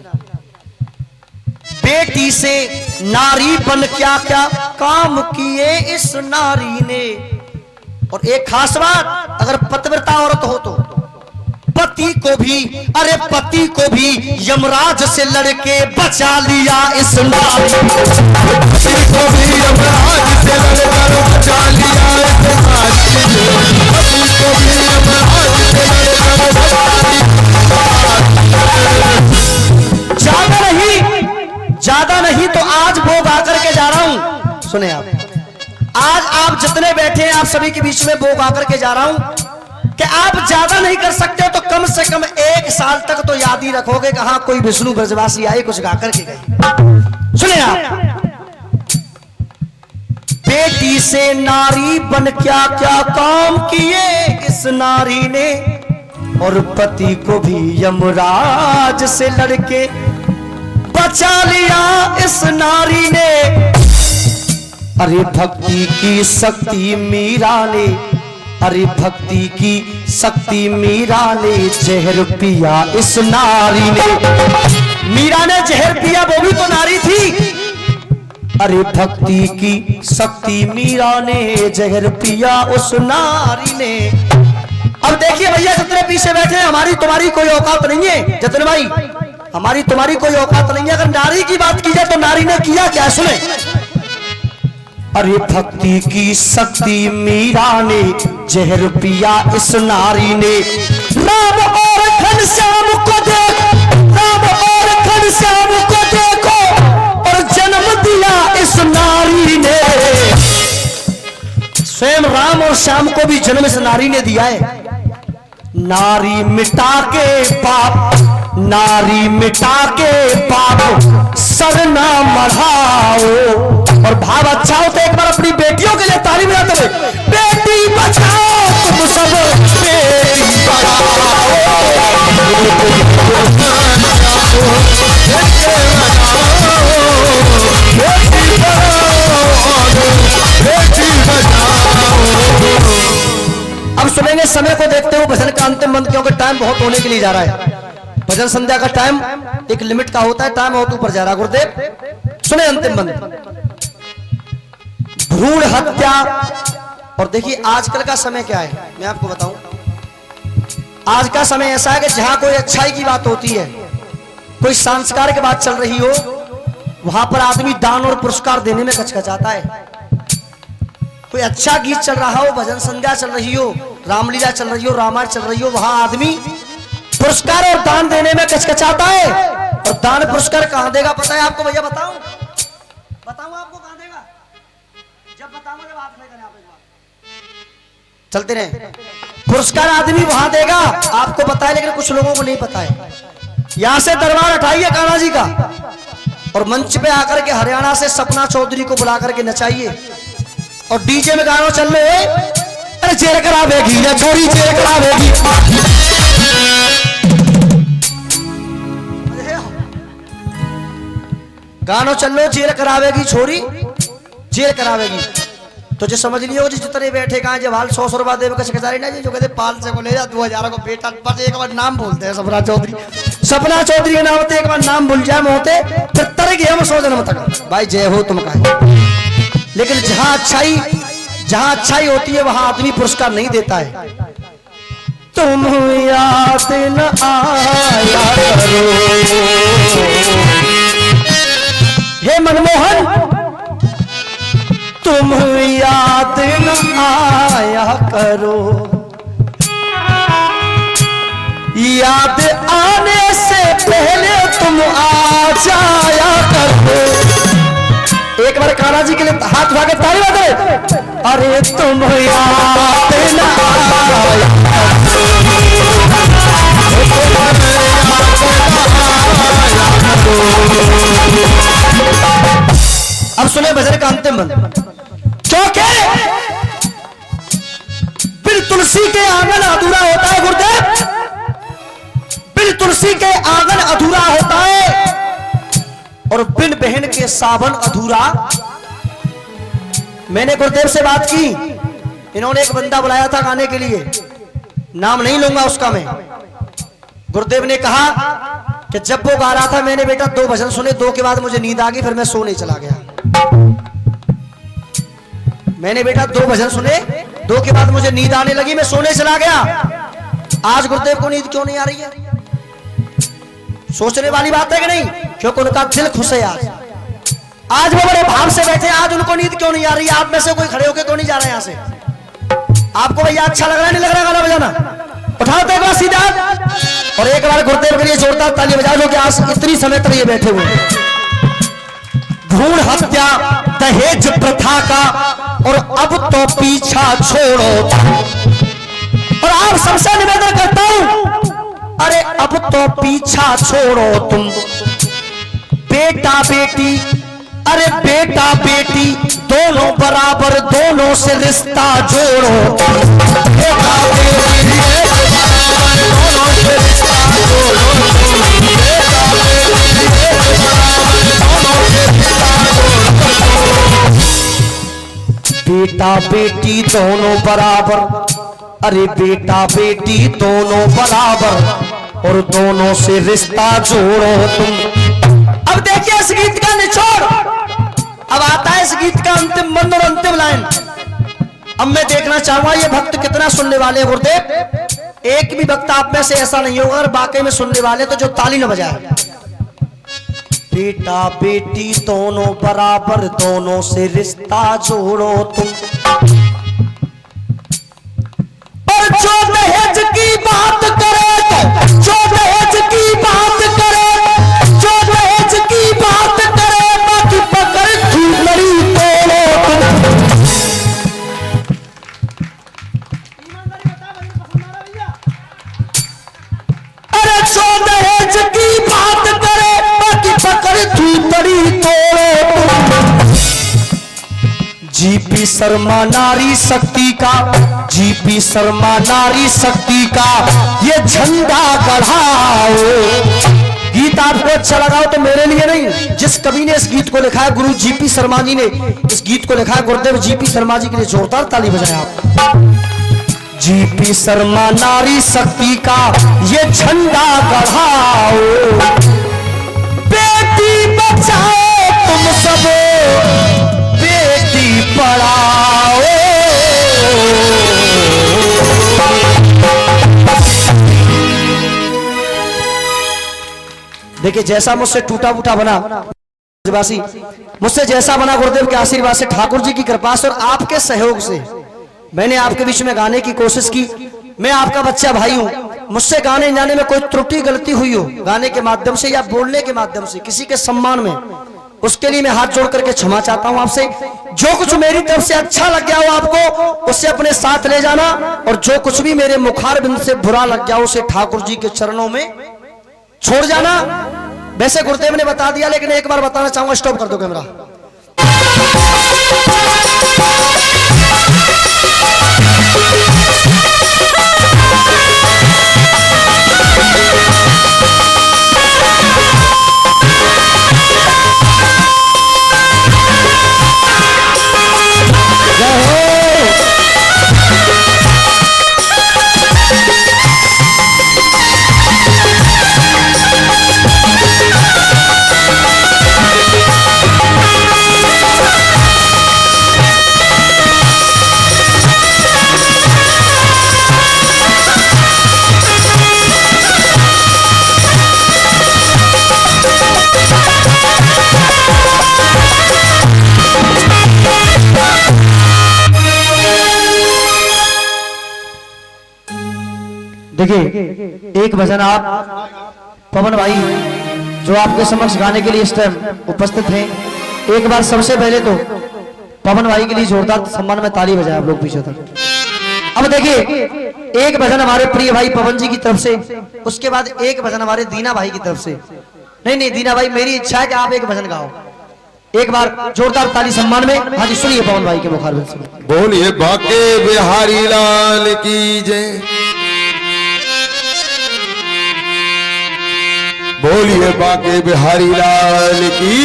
बेटी से नारी बन क्या क्या काम किए इस नारी ने। और एक खास बात, अगर पतिव्रता औरत हो तो पति को भी, अरे पति को भी यमराज से लड़के बचा लिया इस नारी। पति को भी यमराज से लड़कर बचा लिया इस नारी। पति को भी यमराज से लड़कर ज्यादा नहीं तो आज भोग आकर के जा रहा हूं। सुने आप, आज आप जितने बैठे हैं आप सभी के बीच में भोग आकर के जा रहा हूं कि आप ज्यादा नहीं कर सकते तो कम से कम 1 साल तक तो याद ही रखोगे कि हाँ कोई विष्णु ब्रजवासी आए कुछ गा करके गए। सुने आप, बेटी से नारी बन क्या क्या काम किए इस नारी ने, और पति को भी यमराज से लड़के बचा लिया इस नारी ने। अरे भक्ति की शक्ति मीरा ने, अरे भक्ति की शक्ति मीरा ने जहर पिया इस नारी ने। मीरा ने जहर पिया, वो भी तो नारी थी। अरे भक्ति की शक्ति मीरा ने जहर पिया उस नारी ने। अब देखिए भैया, जितने पीछे बैठे हैं, हमारी तुम्हारी कोई औकात नहीं है। जतिन भाई, हमारी तुम्हारी कोई औकात नहीं है। अगर नारी की बात की जाए तो नारी ने किया क्या, सुने। अरे भक्ति की शक्ति मीरा ने जहर पिया इस नारी ने। राम और घनश्याम को देखो, राम और घनश्याम को देखो, और जन्म दिया इस नारी ने। स्वयं राम और श्याम को भी जन्म इस नारी ने दिया है। नारी मिटा के पाप, नारी मिटा के पाप सर ना मढ़ाओ। और भाव अच्छा हो तो एक बार अपनी बेटियों के लिए ताली बजाते हुए, बेटी बचाओ तुम सब बेटी पढ़ाओ। चलेंगे समय को देखते हुए भजन का अंतिम बंद, क्योंकि टाइम बहुत होने के लिए जा रहा है। भजन संध्या का टाइम एक लिमिट का होता है, टाइम बहुत ऊपर जा रहा है। गुरुदेव सुने अंतिम बंद। भ्रूण हत्या, और देखिए आजकल का समय क्या है, मैं आपको बताऊं। आज का समय ऐसा है कि जहां कोई अच्छाई की बात होती है, कोई संस्कार की बात चल रही हो, वहां पर आदमी दान और पुरस्कार देने में कचकचाता है। कोई अच्छा गीत चल रहा हो, भजन संध्या चल रही हो, रामलीला चल रही हो, रामायण चल रही हो, वहां आदमी पुरस्कार और दान देने में कचकचाता है। और दान पुरस्कार कहां देगा पता है आपको भैया? बताऊं आपको कहां देगा? जब बताऊंगा जब आप नहीं करें, आप एक बार चलते रहे। पुरस्कार आदमी वहां देगा, आपको पता है, लेकिन कुछ लोगों को नहीं पता है। यहां से दरबार उठाइए कान्हा जी का, और मंच पे आकर के हरियाणा से सपना चौधरी को बुला करके नचाइए, और डीजे में गाना चल रहे, अरे जेल करावेगी ना छोरी, जेल करावेगी। गाना चल लो, जेल करावेगी छोरी, जेल करावेगी। तो जो समझ लियो जी जितने बैठे कहा जब हाल 100 रुपया दे कचारी ना जी, जो कहते 500 को ले जा, 2000 को बेटा, बस एक बार नाम बोलते हैं सपना चौधरी। सपना चौधरी के नाम होते, एक बार नाम भूल जाए होते, फिर तरह की हम 100 जन्म तक भाई जय हो तुम का। लेकिन जहां अच्छाई होती है वहां आदमी पुरस्कार नहीं देता है। तुम याद न आया करो हे मनमोहन, तुम याद न आया करो, याद आने से पहले तुम आ जाया करो। एक बार कान्हा जी के लिए हाथ उठा के ताली बजाओ। अरे तुम याद न आया करो। अब सुने भजन का अंतिम बंद। क्योंकि बिन तुलसी के आंगन अधूरा होता है गुरुदेव, बिन तुलसी के आंगन अधूरा होता है, और बिन बहन के सावन अधूरा। मैंने गुरुदेव से बात की, इन्होंने एक बंदा बुलाया था गाने के लिए, नाम नहीं लूंगा उसका मैं। गुरुदेव ने कहा कि जब वो गा रहा था मैंने बेटा 2 भजन सुने, 2 के बाद मुझे नींद आ गई, फिर मैं सोने चला गया। मैंने बेटा 2 भजन सुने, 2 के बाद मुझे नींद आने लगी, मैं सोने चला गया। आज गुरुदेव को नींद क्यों नहीं आ रही है? सोचने वाली बात है कि नहीं? क्योंकि उनका दिल खुश है। आज वो बड़े भाव से बैठे, आज उनको नींद क्यों नहीं आ रही? आप में से कोई खड़े होकर क्यों नहीं जा रहे यहाँ से? आपको भैया अच्छा लग रहा है, नहीं लग रहा गाना बजाना? उठाओ तो एक बार सीधा, और एक बार गुरुदेव के लिए जोरदार ताली बजा दो कि आज इतनी समय तक ये बैठे हुए। भ्रूण हत्या, दहेज प्रथा का, और अब तो पीछा छोड़ो। और आप सबसे निवेदन करता हूं, अरे अब तो पीछा छोड़ो तुम, बेटा बेटी, अरे बेटा बेटी दोनों बराबर, दोनों से रिश्ता जोड़ो। बेटा बेटी दोनों से रिश्ता जोड़ो, बेटा बेटी दोनों बराबर, अरे बेटा बेटी दोनों बराबर, और दोनों से रिश्ता जोड़ो तुम। अब देखिए इस गीत का निचोड़, अब आता है इस गीत का अंतिम बंद और अंतिम लाइन। अब मैं देखना चाहूंगा ये भक्त कितना सुनने वाले हैं गुरुदेव। एक भी भक्त आप में से ऐसा नहीं होगा अगर वाकई में सुनने वाले तो जो ताली न बजाए। बेटा बेटी दोनों बराबर, दोनों से रिश्ता जोड़ो तुम। और जो दहेज की बात करे तो, जो दहेज की बात करे, जो दहेज की बात करे, बाकी पकड़ लड़ी तोड़ो तुम। अरे जो दहेज की बात करे, बाकी पकड़ लड़ी तोड़ो तुम। जीपी शर्मा नारी शक्ति का, जीपी शर्मा नारी शक्ति का ये झंडा गढ़ाओ। गीत आपको अच्छा लगा हो तो मेरे लिए नहीं, जिस कवि ने इस गीत को लिखा है गुरु जीपी शर्मा जी ने इस गीत को लिखा है, गुरुदेव जीपी शर्मा जी के लिए जोरदार ताली बजाएं आप। जीपी शर्मा नारी शक्ति का ये झंडा गढ़ाओ, बेटी बचाओ तुम सब बेटी पढ़ाओ। देखिए जैसा मुझसे टूटा फूटा बना ब्रजवासी, मुझसे जैसा बना गुरुदेव के आशीर्वाद से, ठाकुर जी की कृपा से और आपके सहयोग से मैंने आपके बीच में गाने की कोशिश की। मैं आपका बच्चा भाई हूं, मुझसे गाने जाने में कोई त्रुटि गलती हुई हो गाने के माध्यम से या बोलने के माध्यम से किसी के सम्मान में, उसके लिए मैं हाथ जोड़ करके क्षमा चाहता हूं आपसे। जो कुछ मेरी तरफ से अच्छा लग गया हो आपको उससे अपने साथ ले जाना, और जो कुछ भी मेरे मुखारबिंद से बुरा लग गया उसे ठाकुर जी के चरणों में छोड़ जाना। वैसे गुरुदेव ने बता दिया, लेकिन एक बार बताना चाहूंगा। स्टॉप कर दो कैमरा। देखिए एक भजन आप पवन भाई जो आपके समक्ष गाने के लिए इस टाइम उपस्थित हैं, एक बार सबसे पहले तो पवन भाई के लिए जोरदार सम्मान में ताली बजाए आप लोग पीछे तक। अब देखिए एक भजन हमारे प्रिय भाई पवन जी की तरफ से, उसके बाद एक भजन हमारे दीना भाई की तरफ से। नहीं दीना भाई, मेरी इच्छा है कि आप एक भजन गाओ, एक बार जोरदार ताली सम्मान में। हाँ जी सुनिए पवन भाई के मुखारबिंद से। बोलिए बाके बिहारी लाल की जय, बोलिए बाके बिहारी लाल की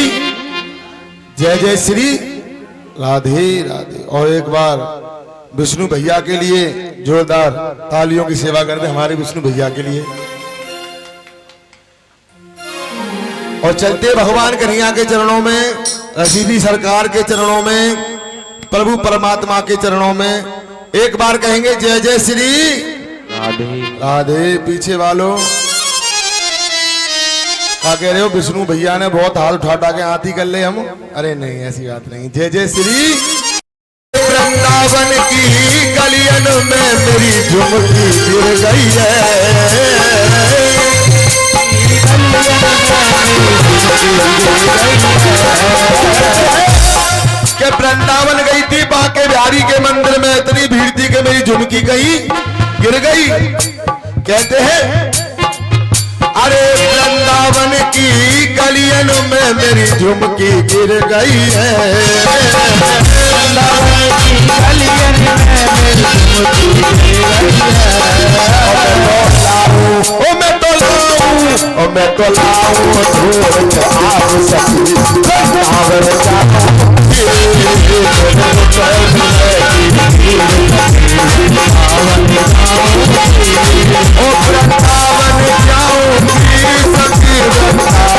जय। जय श्री राधे राधे। और एक बार विष्णु भैया के लिए जोरदार तालियों की सेवा कर दे, हमारे विष्णु भैया के लिए। और चलते भगवान कन्हैया के चरणों में, रसीदी सरकार के चरणों में, प्रभु परमात्मा के चरणों में एक बार कहेंगे जय जय श्री राधे राधे। पीछे वालों क्या कह रहे हो? विष्णु भैया ने बहुत हाल उठा के हाथी कर ले हम। अरे नहीं ऐसी बात नहीं। जय जय श्री। वृंदावन की गलियन में मेरी झुमकी गिर गई है, के वृंदावन गई थी बाके बिहारी के मंदिर में, इतनी भीड़ थी कि मेरी झुमकी कहीं गिर गई। कहते हैं अरे वृंदावन की गलियन में मेरी झुमकी गिर गई है, वृंदावन की गलियन में मेरी झुमकी गिर गई है। ओ मैं तो लाऊं, ओ मैं तो लाऊं ढूंढ आप सखी वृंदावन जाऊं, ओ वृंदावन जाऊं सखी वृंदावन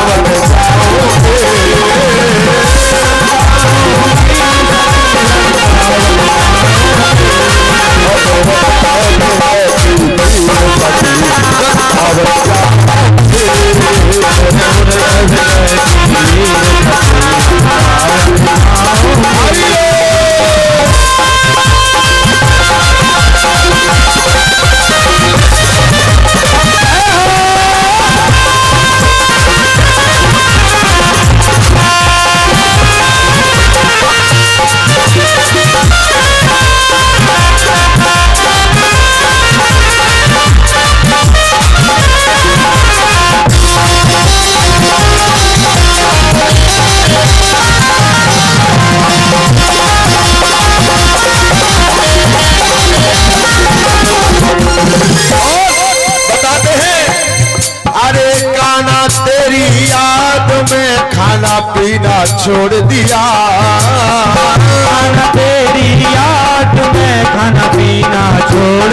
खाना पीना छोड़ दिया, तेरी याद में खाना पीना छोड़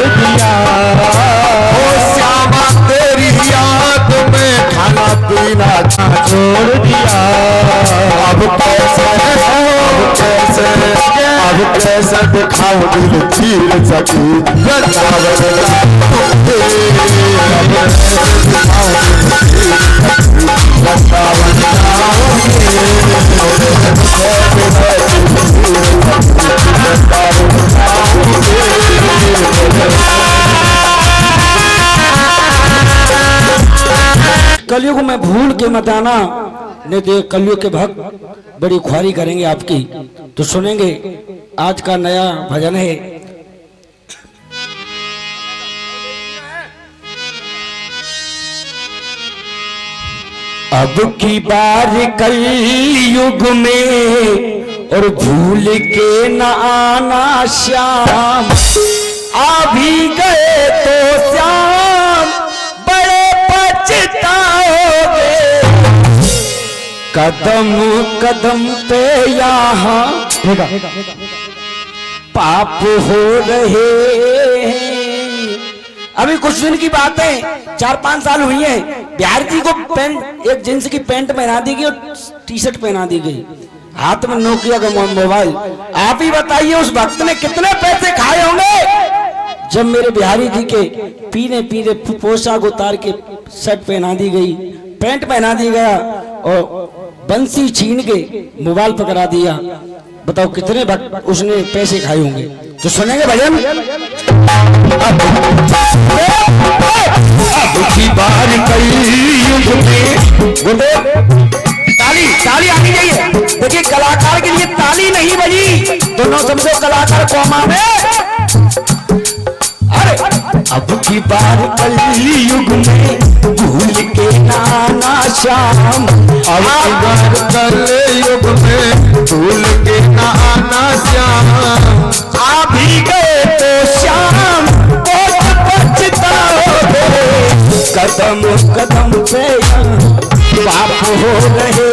कैसा दिखाओ दिल चीर सकी वृंदावन कलयुग में भूल के मत आना, नहीं तो कलयुग के भक्त बड़ी ख्वारी करेंगे आपकी। तो सुनेंगे आज का नया भजन है। अब की बार कलयुग में और भूल के न आना श्याम, आ भी गए तो श्याम बड़े पछताओगे। कदम कदम पे यहाँ पाप हो रहे हैं। अभी कुछ दिन की बात है, 4-5 साल हुई है, बिहार जी को पैंट, एक जींस की पैंट पहना दी गई और टी-शर्ट पहना दी गई, हाथ में नोकिया का मोबाइल। आप ही बताइए उस भक्त ने कितने पैसे खाए होंगे जब मेरे बिहारी जी के पीने पीने पोशाक उतार के शर्ट पहना दी गई, पैंट पहना दी गया और बंसी छीन के मोबाइल पकड़ा दिया। बताओ कितने भक्त उसने पैसे खाए होंगे। तो सुनेंगे भजन। अब की बार कलयुग में ताली ताली आनी चाहिए। देखिए कलाकार के लिए ताली नहीं बजी, दोनों समझो कलाकार कौमा में। अरे अब की बार कलयुग में भूल के नाना श्याम, अब की बार कलयुग में भूल के न आना श्याम, आ भी गए तो श्याम बहुत पछताओगे। कदम कदम पे पाप हो रहे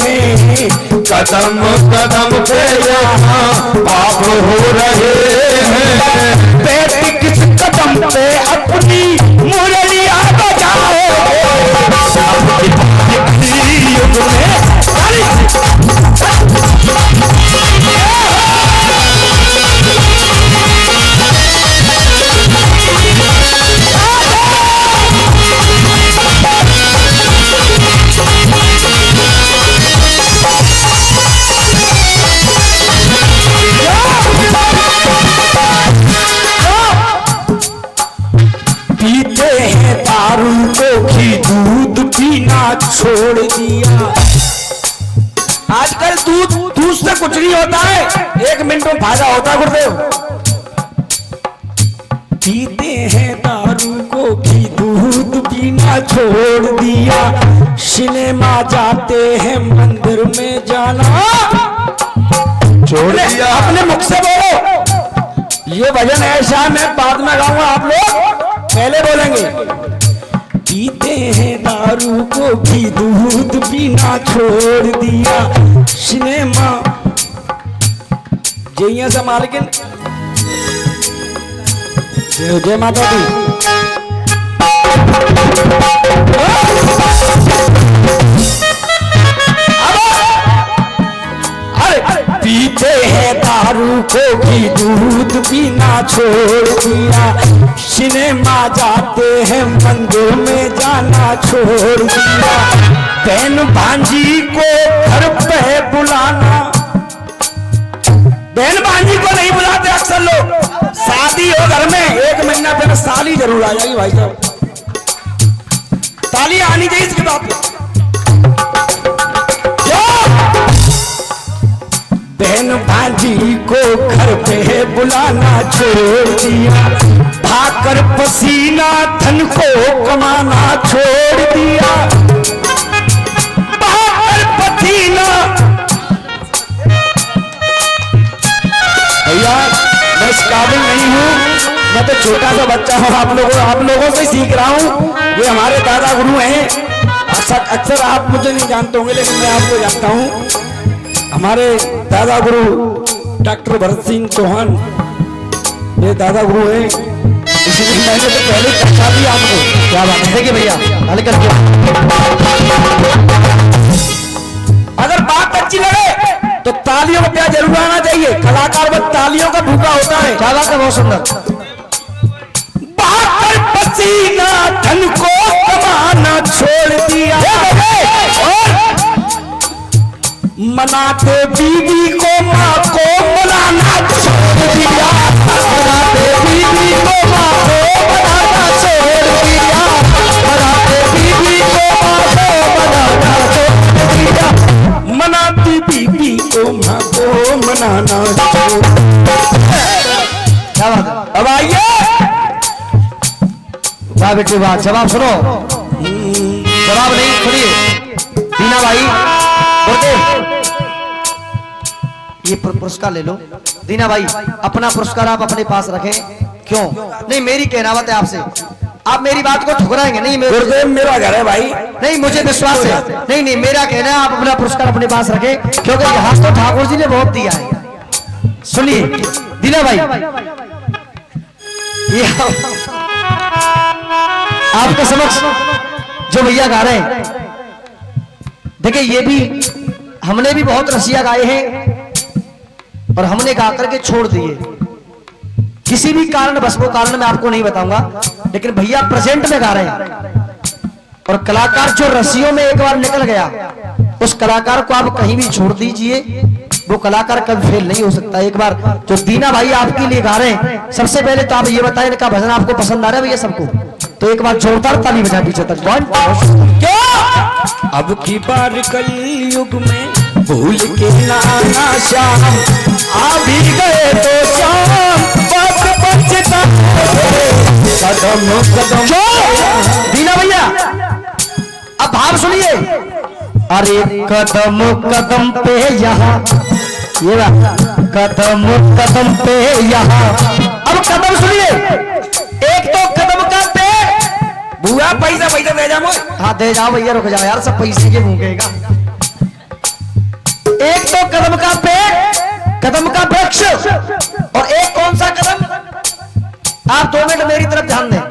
हैं, कदम कदम पे यहाँ पाप हो रहे हैं। बैठ किस कदम पे अपनी मुरलिया बजाओगे। युग में पीते हैं दारू को घी दूध पीना छोड़ दिया। आजकल दूध से कुछ नहीं होता है, 1 मिनट में फायदा होता है गुरुदेव। पीते हैं दारू को घी दूध पीना छोड़ दिया, सिनेमा जाते हैं मंदिर में जाना छोड़ दिया। अपने मुख से बोलो। ये भजन ऐसा मैं बाद में गाऊंगा, आप लोग पहले बोलेंगे। पीते हैं दारू को भी दूध पीना छोड़ दिया, सिनेमा जय से मालकिन जय माता दी। पीते हैं दारू को भी दूध पीना छोड़ दिया, सिनेमा जाते हैं मंदिर में जाना छोड़ दिया। बहन भांजी को घर पे बुलाना, बहन भांजी को नहीं बुलाते अक्सर लोग। शादी हो घर में 1 महीना पहले साली जरूर आ जाएगी भाई साहब। ताली आनी चाहिए इसके बात पे। बहन भांजी को घर पे बुलाना छोड़ दिया, भाकर पसीना धन को कमाना छोड़ दिया। भाकर पसीना भैया मैं इस काबिल नहीं हूँ, मैं तो छोटा सा बच्चा हूँ, आप लोगों से सीख रहा हूँ। ये हमारे दादा गुरु हैं। अक्सर आप मुझे नहीं जानते होंगे लेकिन मैं आपको जानता हूँ। हमारे दादा गुरु डॉक्टर भरत सिंह चौहान ये दादा गुरु हैं, इसलिए मैंने तो पहले बता दिया आपको। क्या बात है कि भैया हल्का अगर बात अच्छी लगे तो तालियों का प्यार जरूर आना चाहिए। कलाकार बस तालियों का भूखा होता है। क्या बात है, बहुत सुंदर। बहाकर पसीना धन को कमाना छोड़ दिया, मनाते बीवी को माँ को मनाना छोड़ दिया, मनाते बीवी को माँ को मनाना छोड़ दिया, मनाते बीवी को माँ को मनाना छोड़ दिया, मनाती बीवी को माँ को मनाना छोड़ दिया। क्या बात है, अब आइए वाह बेटी वाह। जवाब सुनो, जवाब नहीं, सुनिए दीना भाई। गुरुदेव ये पुरस्कार ले लो। दीना भाई अपना पुरस्कार आप अपने पास रखें। क्यों नहीं, मेरी कहनावत है आपसे, आप मेरी बात को ठुकराएंगे नहीं। गुरुदेव मेरा घर है भाई। नहीं, मुझे विश्वास है। नहीं नहीं, मेरा कहना है आप अपना पुरस्कार अपने पास रखें, क्योंकि यहाँ तो ठाकुर जी ने बहुत दिया है। सुनिए दीना भाई, ये आपके समक्ष जो भैया गा रहे हैं, देखिए ये भी हमने भी बहुत रसिया गाए हैं और हमने गा करके छोड़ दिए किसी भी कारण बस। वो कारण मैं आपको नहीं बताऊंगा, लेकिन भैया प्रेजेंट में गा रहे हैं। और कलाकार जो रस्सियों में एक बार निकल गया, उस कलाकार को आप कहीं भी छोड़ दीजिए, वो कलाकार कभी फेल नहीं हो सकता। एक बार जो दीना भाई आपके लिए गा रहे हैं, सबसे पहले तो आप ये बताएं इनका भजन आपको पसंद आ रहा है भैया सबको? तो एक बार जोरदार ताली बजा पीछे तक। क्या अब की बार कलयुग में भूल के नाना श्याम, आ भी गए तो श्याम बात बचता कदम कदम। दीना भैया अब भाव सुनिए। अरे कदम कदम पे यहाँ, ये कदम कदम पे यहाँ। अब कदम सुनिए, एक तो कदम का पे बुआ पैसा पैसा दे जाओ। हाँ दे जाओ भैया, रुक जाओ यार, सब पैसे के भूखेगा। एक तो कदम का पेड़, कदम का वृक्ष, और एक कौन सा कदम? आप 2 मिनट मेरी तरफ ध्यान दें।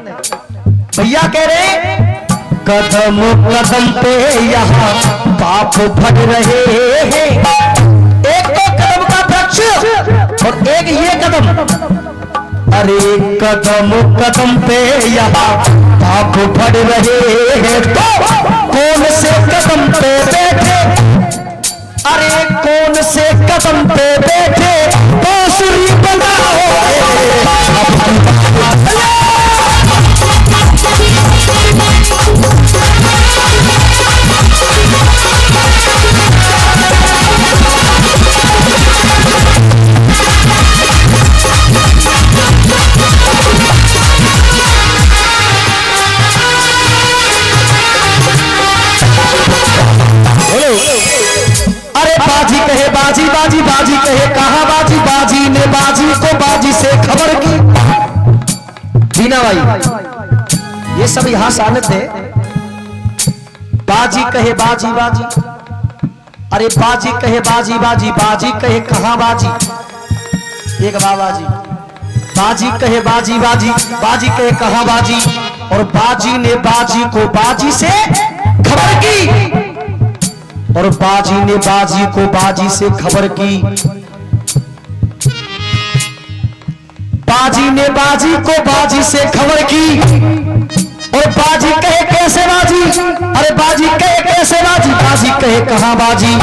भैया कह रहे कदम कदम पे यहाँ पाप भर रहे हैं। एक तो कदम का वृक्ष और एक ये कदम। अरे कदम कदम पे यहाँ पाप भर रहे हैं, तो कौन से कदम पे बैठे? अरे कौन से कदम पे बैठे बांसुरी बजाओ। अरे बाजी कहे बाजी बाजी, बाजी कहे कहाँ बाजी, बाजी ने बाजी को बाजी से खबर की। दीना भाई ये सब यहाँ शामिल थे। बाजी कहे बाजी बाजी, अरे बाजी कहे बाजी बाजी, बाजी कहे कहाँ बाजी, एक बाबाजी। बाजी कहे बाजी बाजी, बाजी कहे कहाँ बाजी, और बाजी ने बाजी को बाजी से खबर की, और बाजी ने बाजी को बाजी से खबर की। बाजी ने बाजी को बाजी से खबर की, और बाजी कहे कैसे बाजी, अरे बाजी कहे कैसे बाजी, बाजी कहे कहाँ बाजी।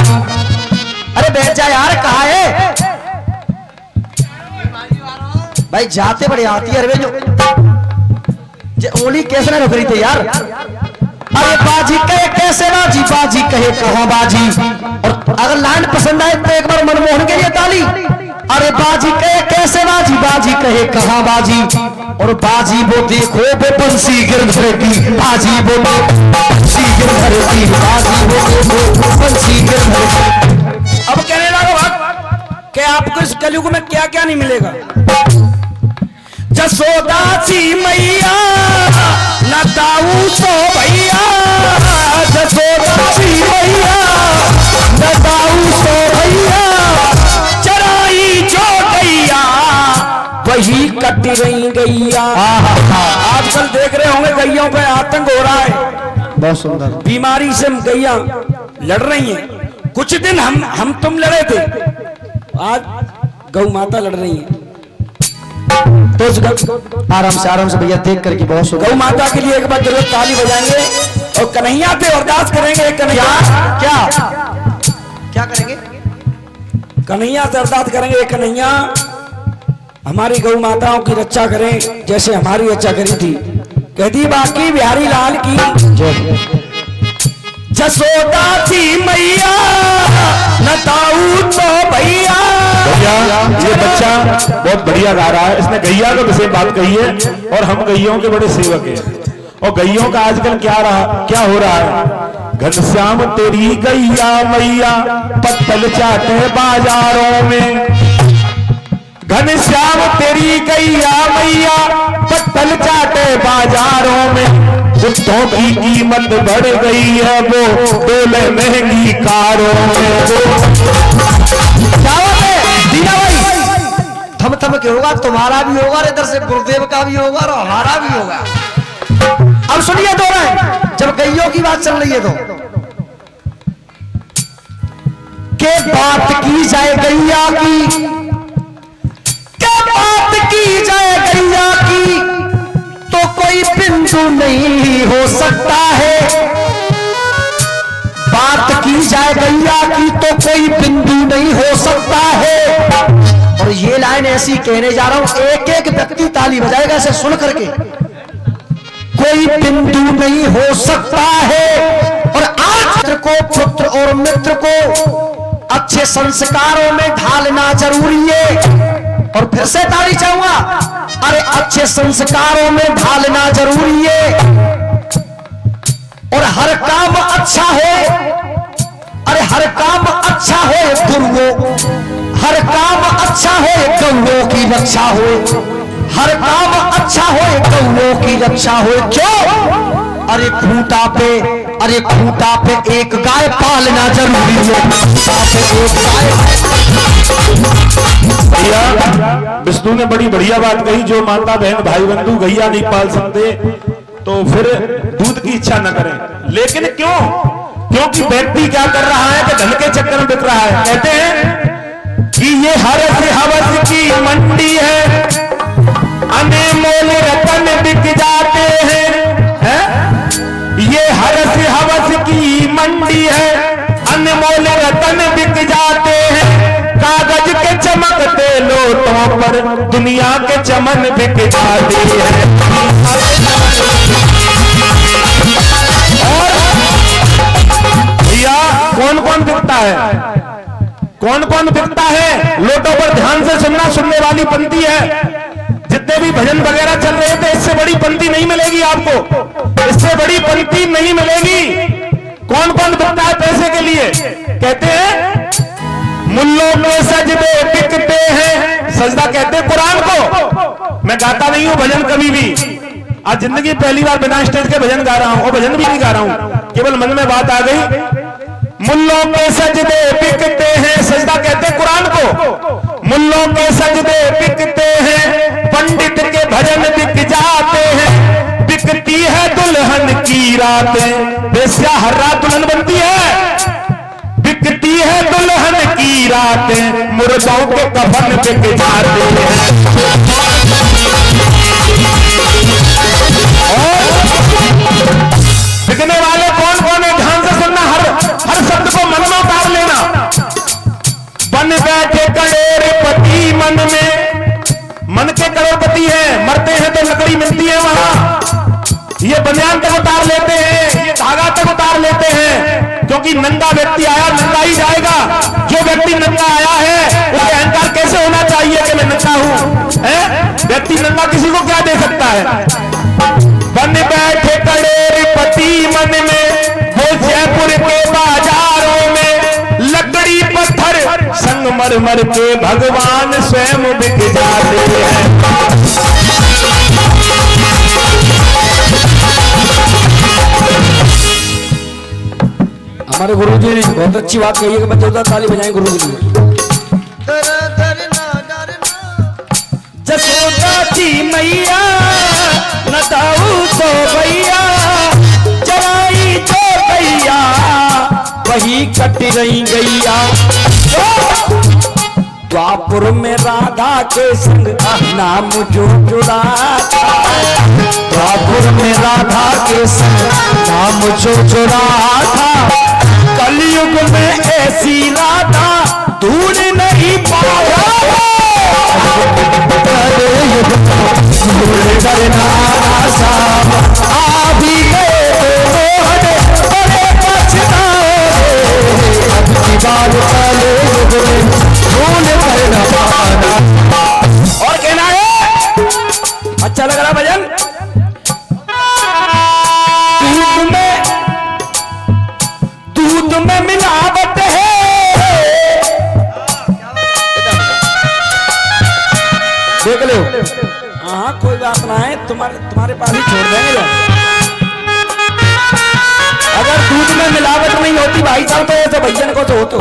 अरे बैठ जा यार, कहाँ है भाई? जाते बड़े आती है अरे जो ओली कैसे ना रुक रही थे यार। अरे बाजी कहे कैसे बाजी, बाजी कहे कहाँ बाजी। और अगर लाइन पसंद आए तो एक बार मनमोहन के लिए ताली। अरे बाजी कहे कैसे बाजी, बाजी कहे कहाँ बाजी, और बाजी वो देखो वो बंसी गिरधर की, बाजी वो बंसी गिरधर की, बाजी वो देखो बंसी गिरधर की। अब कहने लगा भक्त कि आपको इस कलयुग में क्या क्या नहीं मिलेगा। जसोदा सी मैया न दाऊ सो भैया, जसोदा सी मैया न दाऊ सो भैया, चराई जो गैया वही कट रही गैया। आजकल देख रहे होंगे गैयों पे आतंक हो रहा है, बहुत सुंदर। बीमारी से गैया लड़ रही हैं। कुछ दिन हम तुम लड़े थे, आज गौ माता लड़ रही है। तो आराम से भैया देख करके बहुत शुक्रिया। गौ माता के लिए एक बार जरूर ताली बजाएंगे और कन्हैया पे अरदास करेंगे। कन्हैया क्या करेंगे? कन्हैया से अरदास करेंगे, कन्हैया हमारी गौ माताओं की रक्षा करें जैसे हमारी रक्षा करी थी। कहती बाकी बिहारी लाल की जसोदा थी मैया न ताऊ तो भैया। ये बच्चा बहुत बढ़िया गा रहा है, इसने गैया को विषय बात कही है और हम गैयों के बड़े सेवक हैं। और गैयों का आजकल क्या हो रहा है, घनश्याम तेरी गैया मैया पत्तल चाटे बाजारों में, घनश्याम तेरी गैया मैया पत्तल चाटे बाजारों में, कुत्तों की कीमत बढ़ गई है वो डोले महंगी कारों में। थम थम के होगा, तुम्हारा भी होगा, इधर से गुरुदेव का भी होगा और हमारा भी होगा। अब सुनिए दो लाइन, जब गैयों की बात चल रही है तो के बात की जाए गैया की, के बात की जाए गैया की तो कोई बिंदु नहीं हो सकता है। बात की जाए गैया की तो कोई बिंदु नहीं हो सकता है। और ये लाइन ऐसी कहने जा रहा हूं, एक एक व्यक्ति ताली बजाएगा इसे सुन करके। कोई बिंदु नहीं हो सकता है। और आज मित्र को, पुत्र और मित्र को अच्छे संस्कारों में ढालना जरूरी है। और फिर से ताली चाहूंगा, अरे अच्छे संस्कारों में ढालना जरूरी है। और हर काम अच्छा हो, अरे हर काम अच्छा हो गुरुओं, हर काम अच्छा हो गौओं की रक्षा हो, हर काम अच्छा हो गौओं की रक्षा हो। क्यों? अरे खूंटा पे एक गाय पालना जरूरी है। भैया विष्णु ने बड़ी बढ़िया बात कही, जो माता बहन भाई बंधु गैया नहीं पाल सकते तो फिर दूध की इच्छा न करें। लेकिन क्यों? क्योंकि व्यक्ति क्या कर रहा है कि धन के चक्कर में बिक रहा है। कहते हैं कि ये हरस हवस की मंडी है, अनमोल रतन बिक जाते हैं। ये हरस हवस की मंडी है, अनमोल रतन बिक जाते हैं। कागज के चमकते नोटों पर दुनिया के चमन बिक जाते हैं। भैया कौन कौन बिकता है? कौन कौन बिकता है? लोटों पर ध्यान से सुनना, सुनने वाली पंक्ति है। जितने भी भजन वगैरह चल रहे थे, इससे बड़ी पंक्ति नहीं मिलेगी आपको, इससे बड़ी पंक्ति नहीं मिलेगी। कौन कौन बिकता है पैसे के लिए? कहते हैं मुल्लों में सजदे बिकते हैं। सजदा कहते हैं कुरान को। मैं गाता नहीं हूं भजन कभी भी, आज जिंदगी पहली बार बिना स्टेज के भजन गा रहा हूं, और भजन भी नहीं गा रहा हूं, केवल मन में बात आ गई। मुल्लों के सजदे बिकते हैं, सजदा कहते हैं कुरान को। मुल्लों के सजदे बिकते हैं, पंडित के भजन बिक जाते हैं। बिकती है दुल्हन की रातें, बेस्या हर रात दुल्हन बनती है। बिकती है दुल्हन की रातें, मुर्दों के कफन बिक जाते हैं। बिकने वाले कौन कौन है? ध्यान से सुनना, हर शब्द को मन में उतार लेना। बन बैठे करोड़पति मन में, मन के करोड़पति है, मरते हैं तो लकड़ी मिलती है वहां। ये बनियान तक उतार लेते हैं, ये धागा तक उतार लेते हैं, क्योंकि नंगा व्यक्ति आया नंगा ही जाएगा। जो व्यक्ति नंगा आया है उसे अहंकार कैसे होना चाहिए कि मैं नंगा हूं? व्यक्ति नंगा किसी को क्या दे सकता है? बन बैठे करोड़पति मन में, वो जयपुर के बाजारों में, लकड़ी पत्थर संगमरमर के भगवान स्वयं बिक जाते हैं। हमारे गुरु जी ने बहुत अच्छी बात कही है कि बच्चों ताली बजाएं गुरु जी ने। जसोदा थी मैया न ताऊ तो भैया, चराई जो भैया वही कट पट रही गैया। द्वापुर में राधा के संग नाम जो जुड़ा था, द्वापुर में राधा के संग नाम जो जुड़ा था, कलयुग में ऐसी राधा ढूंढ नहीं पाया। करना साहब आ भी गए बड़े पछताए, अब की बात कलयुग में भूल कर न पाना। और कहना है, अच्छा लग रहा भजन। दूध में मिलावट है, देख लो। हाँ कोई बात ना है, तुम्हारे पास ही छोड़ देंगे। अगर दूध में मिलावट नहीं होती भाई साहब तो ऐसे भैया को तो हो तो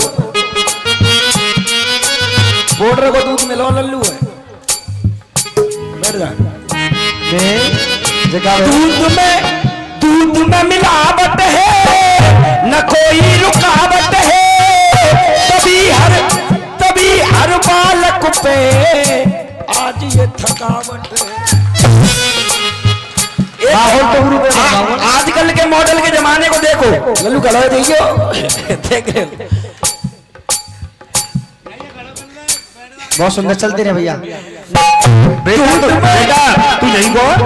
बॉर्डर को दूध मिलो लल्लू है। बैठ जा। दूध में मिलावट है, न कोई रुकावट है, तभी हर बालक पे आज ये थकावट है। आजकल के मॉडल के जमाने को देखो, लल्लू कलर देखियो देख। बहुत सुंदर चलते रहे भैया। बेटा तू यही बोल,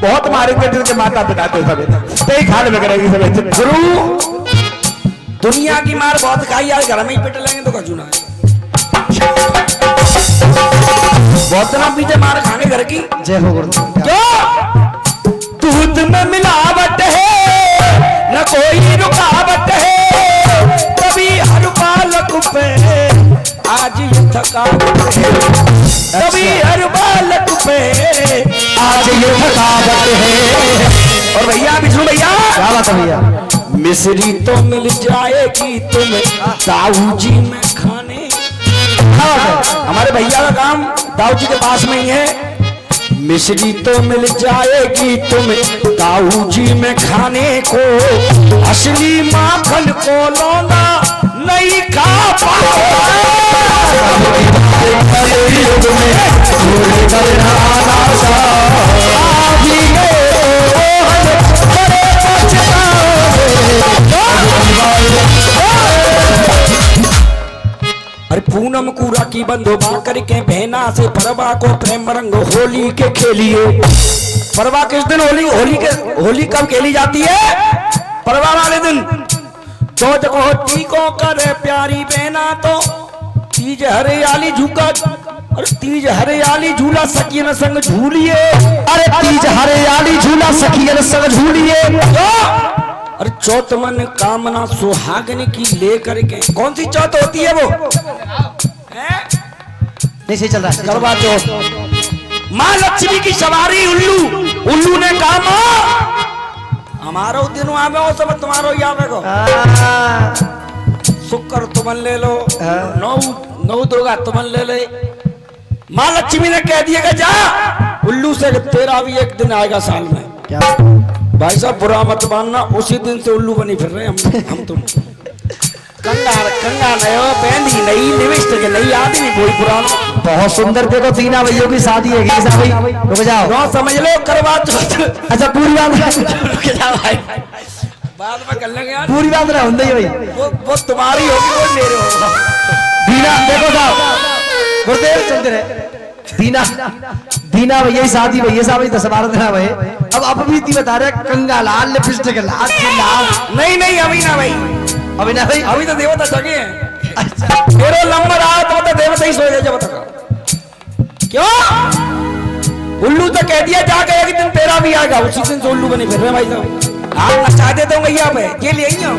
बहुत मारे के माता पिता तो सब खाल में करेगी सब। गुरु दुनिया की मार बहुत खाई यार, घर में ही पिट लेंगे तो कचू ना है। बहुत ना पीछे मार खाने घर की। जय हो गुरु। दूध में मिलावट है, न कोई रुकावट है, तभी हर बालक पे आज ये थकावट है, तभी हर बालक पे आज ये थकावट है। और भैया विष्णु भैया क्या बात है भैया। मिश्री तो मिल जाएगी तुम्हें दाऊ जी में खाने। हमारे भैया का काम दाऊ जी के पास में ही है। मिश्री तो मिल जाएगी तुम्हें दाऊ जी में खाने को, असली माखन को लौंडा नहीं खा पाए। अरे पूनम कूड़ा की बंधुबा करके बहना से परवा को प्रेम रंग होली के खेलिए। परवा किस दिन होली कब खेली जाती है? परवा वाले दिन। तो जगह टीको करे प्यारी बहना तो तीज हरियाली झुका। अरे तीज हरियाली झूला सखियन संग झूलिए। अरे तीज हरियाली झूला सखियन संग झूलिए। अरे चौथ मन कामना सुहागन की लेकर के। कौन सी चौथ होती है वो? नहीं सही चल रहा है। करवा चौथ। माँ लक्ष्मी की सवारी उल्लू ने कहा माँ हमारो दिन आवे हो सब तुम्हारो ही आवे को। शुक्र तुमन ले लो, नौ दुर्गा तुमन ले ले। माँ लक्ष्मी ने कह दिया कि जा उल्लू से तेरा भी एक दिन आएगा साल में। क्या भाई साहब बुरा मत मानना, उसी दिन से उल्लू बनी फिर रहे हम तुम। कंगा नयो पहनी नई निविष्ट के नई आदमी कोई पुराना। बहुत सुंदर। देखो तीना भैया की शादी है गीसा भाई, रुक जाओ। नो समझ लो करवा चौथ। अच्छा पूरी बात रुक जाओ भाई, बाद में कर लेंगे यार। पूरी बात ना होंगे भाई। वो तुम्हारी होगी, वो मेरे होगा। दीना देखो साहब गुरुदेव चलते रहे। दीना भैया शादी भैया साहब 10-12 दिन भाई। अब भी ती बता रहे कंगा लाल लिपस्टिक लाल। नहीं अभी ना भाई, अभी ना भाई। अभी तो देवता जगे हैं। अच्छा मेरो नंबर आया तो देवता ही सो जाए जब तक। क्यों? उल्लू तो कह दिया जाके एक दिन तेरा भी आएगा, उसी दिन से उल्लू बने फिर रहे भाई साहब। आप नचा देते होंगे यहाँ पे, ये ले आई हूँ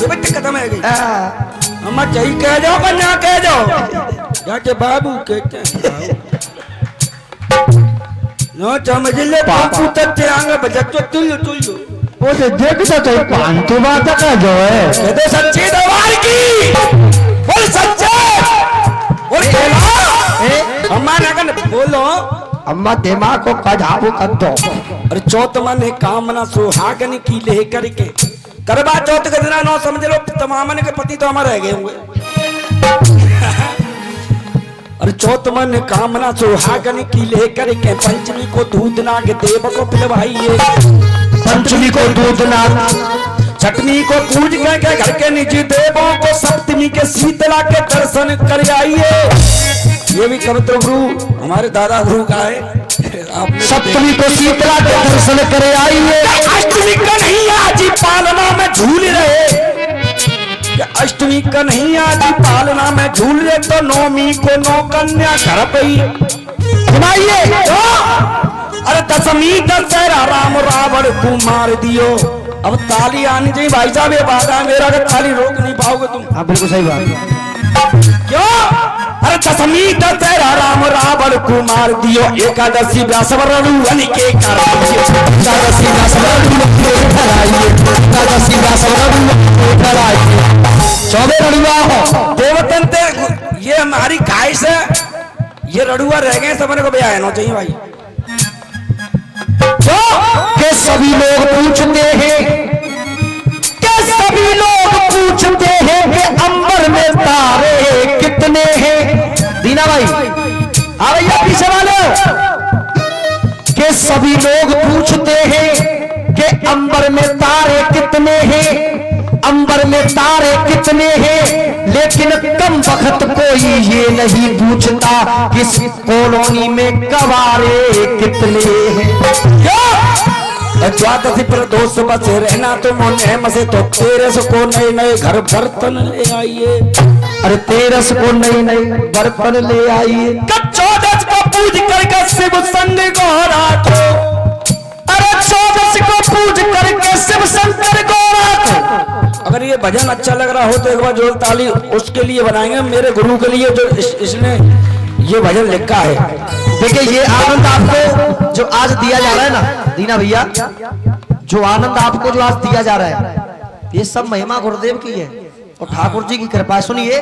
ये बच्चे खत्म है गई। अम्मा चाहिए कह जाओ कन्या कह जाओ जाके बाबू कहते हैं। नो समझ ले बापू तत्ते आंगे बजट तुल वो तो देखता तो पांतु बात का जो है। ये तो सच्ची दरबार की बोल सच्चे बोल केला। अम्मा नगन बोलो अम्मा दिमाग को कजाबू कर दो। अरे चौथ मन कामना सुहागन की लेकर के करवा चौथ के दिन नो समझ लो तमामन के पति तो हमारे रह गए होंगे। अरे चौथ मन कामना सुहागन की लेकर के पंचमी को दूध नाग देव को पिलवाइए, पंचमी को दूध नाग, छठवीं को पूज के घर के निजी देवों को, सप्तमी के शीतला के दर्शन कर आइए। ये भी कवित्र गुरु हमारे दादा गुरु का है। सप्तमी को शीतला के दर्शन कर आइए। अष्टमी कन्हैया जी पालना में झूल रहे, अष्टमी कन्हैया जी पालना में झूल रहे, तो नौमी को नौ कन्या घर पे सुनाइए। अरे दशमी दशहरा राम रावण को मार दियो। अब ताली आनी चाहिए भाई साहब, ये बात है मेरा, अगर ताली रोक नहीं पाओगे तुम। हाँ बिल्कुल सही बात। क्यों? अरे दशमी दशहरा राम रावण को मार दियो, एकादशी व्यासवरण के कारण, एकादशी व्यासवरण एकादशी व्यासवरण चौबे रड़ुआ हो देवतन ते, ये हमारी ख्वाहिश है। ये रड़ुआ रह गए, सबने को ब्याह होना चाहिए भाई। के सभी लोग पूछते हैं, के सभी लोग पूछते हैं कि अंबर में तारे कितने हैं। दीना भाई आ भैया पीछे वाले। के सभी लोग पूछते हैं कि अंबर में तारे कितने हैं, अंबर में तारे कितने हैं, लेकिन कम वक्त कोई ये नहीं पूछता किस कॉलोनी में कवारे कितने हैं। द्वादशी पर दोस्त बसे रहना तुम ने मसे, तो 13 को नए नए घर बर्तन ले आइए। अरे 13 को नई नई बर्तन ले आइए। 14 को पूज करके शिव संग को राखो, अरे 14 को पूज करके शिव शंकर को राखो। अगर ये भजन अच्छा लग रहा हो तो एक बार जोर ताली उसके लिए बनाएंगे, मेरे गुरु के लिए जो इसने ये भजन लिखा है। देखिए ये आनंद आपको जो आज दिया जा रहा है ना दीना भैया, जो आनंद आपको जो आज दिया जा रहा है, ये सब महिमा गुरुदेव की है और ठाकुर जी की कृपा। सुनिए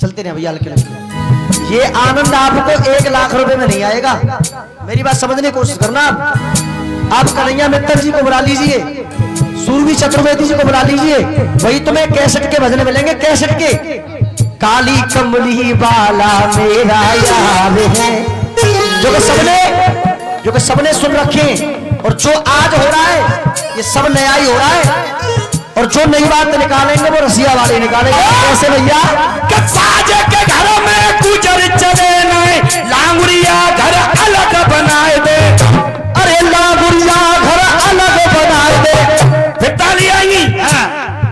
चलते रहे भैया, हल्के हल्के। ये आनंद आपको 1 लाख रुपए में नहीं आएगा, मेरी बात समझने की कोशिश करना। आप कन्हैया मित्तर जी को बुला लीजिए, सूरवी चतुर्वेदी जी को बुला लीजिए, वही तुम्हें कैसेट के भजन मिलेंगे, कैसेट के। काली कमली वाला मेरा यार है, जो कि सबने सुन रखे, और जो आज हो रहा है ये सब नया ही हो रहा है, और जो नई बात निकालेंगे वो रसिया वाले निकालेंगे। कैसे भैया? साजे के घरों में गुजर चले नहीं, लांगुरिया घर अलग बनाए दे। अरे लांगुरिया घर अलग बनाए दे। फिर ताली आएंगी,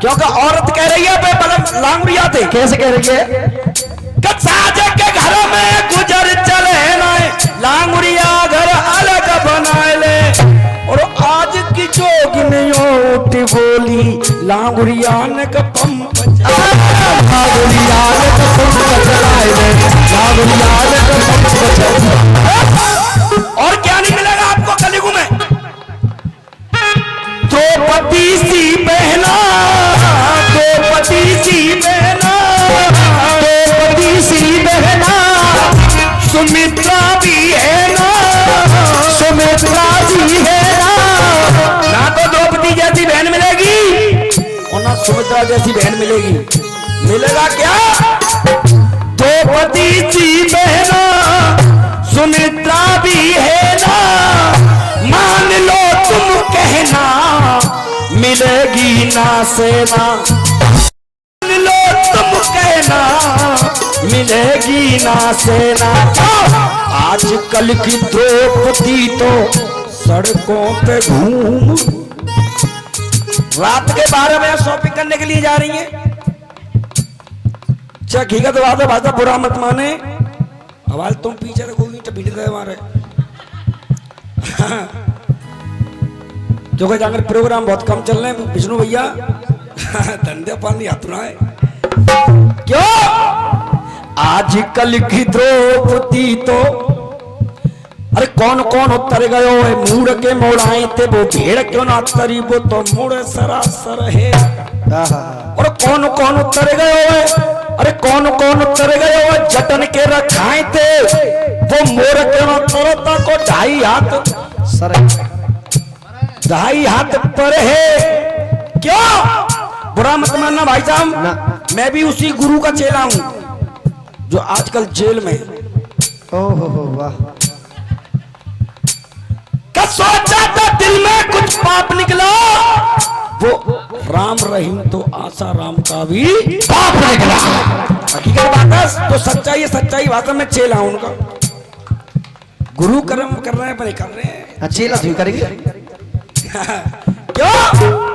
क्योंकि औरत कह रही है लांगुरिया थे। कैसे कह रही है? साजे के घरों में गुजर चले नहीं, लांगुरिया घर अलग बनाए ले। और आज की जोगिनियों उठी बोली, लांगुरिया ने कपम लांगुरिया ने कपम बजाए दे, लांगुरिया ने कपम बजाए दे। और क्या नहीं मिलेगा आपको कलियुग में? द्रौपदी सी बहना, द्रौपदी सी बहना, द्रौपदी सी बहना, सुमित्रा भी है ना, सुमित्रा जी है ना। ना तो द्रौपदी जैसी बहन मिलेगी और ना सुमित्रा जैसी बहन मिलेगी। मिलेगा क्या? द्रौपदी सी बहना, सुमित्रा भी है ना, मान लो तुम कहना, मिलेगी ना सेना। मान लो तुम कहना, मिलेगी ना सेना। आजकल की द्रौपदी तो सड़कों पे घूम, रात के 12 बजे शॉपिंग करने के लिए जा रही है। हकीकत बात है, भाषा बुरा मत माने, आवाज तुम पीछे रखोगी तो बीट गए हमारे। जो कि जाकर प्रोग्राम बहुत कम चल रहे हैं विष्णु भैया, धंधे पानी हाथ ना है। क्यों? आजकल की द्रौपदी तो, अरे कौन कौन उतर गयो है मूड़ के मोड़ाए थे, वो भेड़ क्यों ना तरी, वो तो मुड़ सरासर है। और कौन कौन उतर गयो है, अरे कौन कौन उतर गयो है जतन के रखाए थे, वो मोर क्यों ना तरता को 2.5 हाथ पर है। क्यों? बुरा मत मानना भाई साहब, मैं भी उसी गुरु का चेला हूं जो आजकल जेल में। ओहो वाह, क्या सोचा था दिल में कुछ पाप निकला, वो राम रहीम तो आशा राम का भी पाप निकला। हकीकत बात है, तो सच्चाई है, सच्चाई बात है, मैं चेला हूं उनका। गुरु कर्म कर रहे हैं पर कर रहे हैं अच्छी लगी करेंगे। क्यों?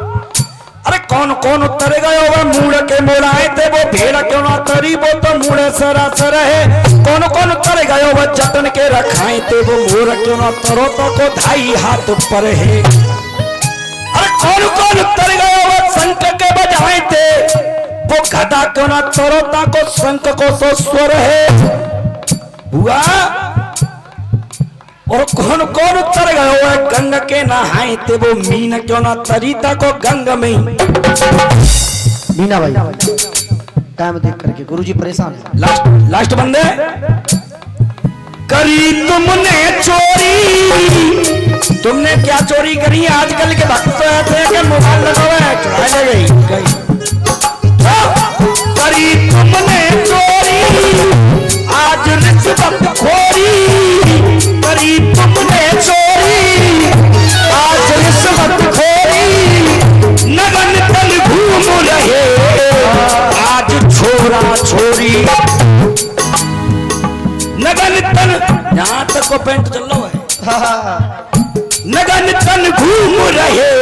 अरे कौन कौन उतरेगा वो मूड़ के मोड़ाए थे, वो भेड़ क्यों ना तरी, वो तो मूड़ सरासर है। कौन कौन उतरेगा वो जतन के रखाए थे, वो मोड़ क्यों ना तरो तो को ढाई हाथ ऊपर है। अरे कौन कौन उतरेगा वो शंख के बजाए थे, वो गदा क्यों ना तरो ता को शंख को सो स्वर है हुआ। और कौन कौन उतर गए वो गंगा के नहाए थे, वो मीन क्यों ना तरीता को गंगा में। मीना भाई टाइम देख करके गुरुजी परेशान है। लास्ट बंदे, करी तुमने चोरी, तुमने क्या चोरी करी? आजकल के भक्त तो ऐसे हैं कि मोबाइल लगा हुआ है, चुरा ले गई। करी तुमने चोरी आज रिश्वत खोरी, करी तुमने चोरी आज रिश्वत खोरी, नगन तन घूम रहे आज छोरा छोरी। नगन तन, यहाँ तक को पेंट चल रहा है। नगन तन घूम रहे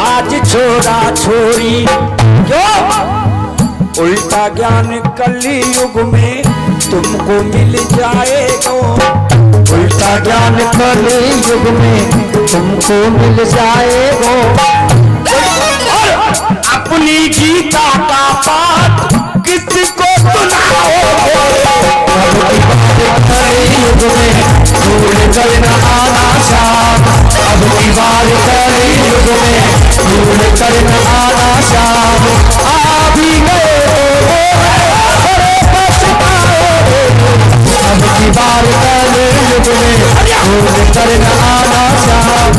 आज छोरा छोरी। क्यों? उल्टा ज्ञान कली युग में तुमको मिल जाएगा, उल्टा ज्ञान कली युग में तुमको मिल जाएगा। और अपनी गीता का पाठ किसको सुनाओगे, कली युग में भूल कर न आना शाम, अब की बार कली युग में भूल कर न आना शाम। आ भी गए अब की बार कली युग में भूल कर न आना शाम,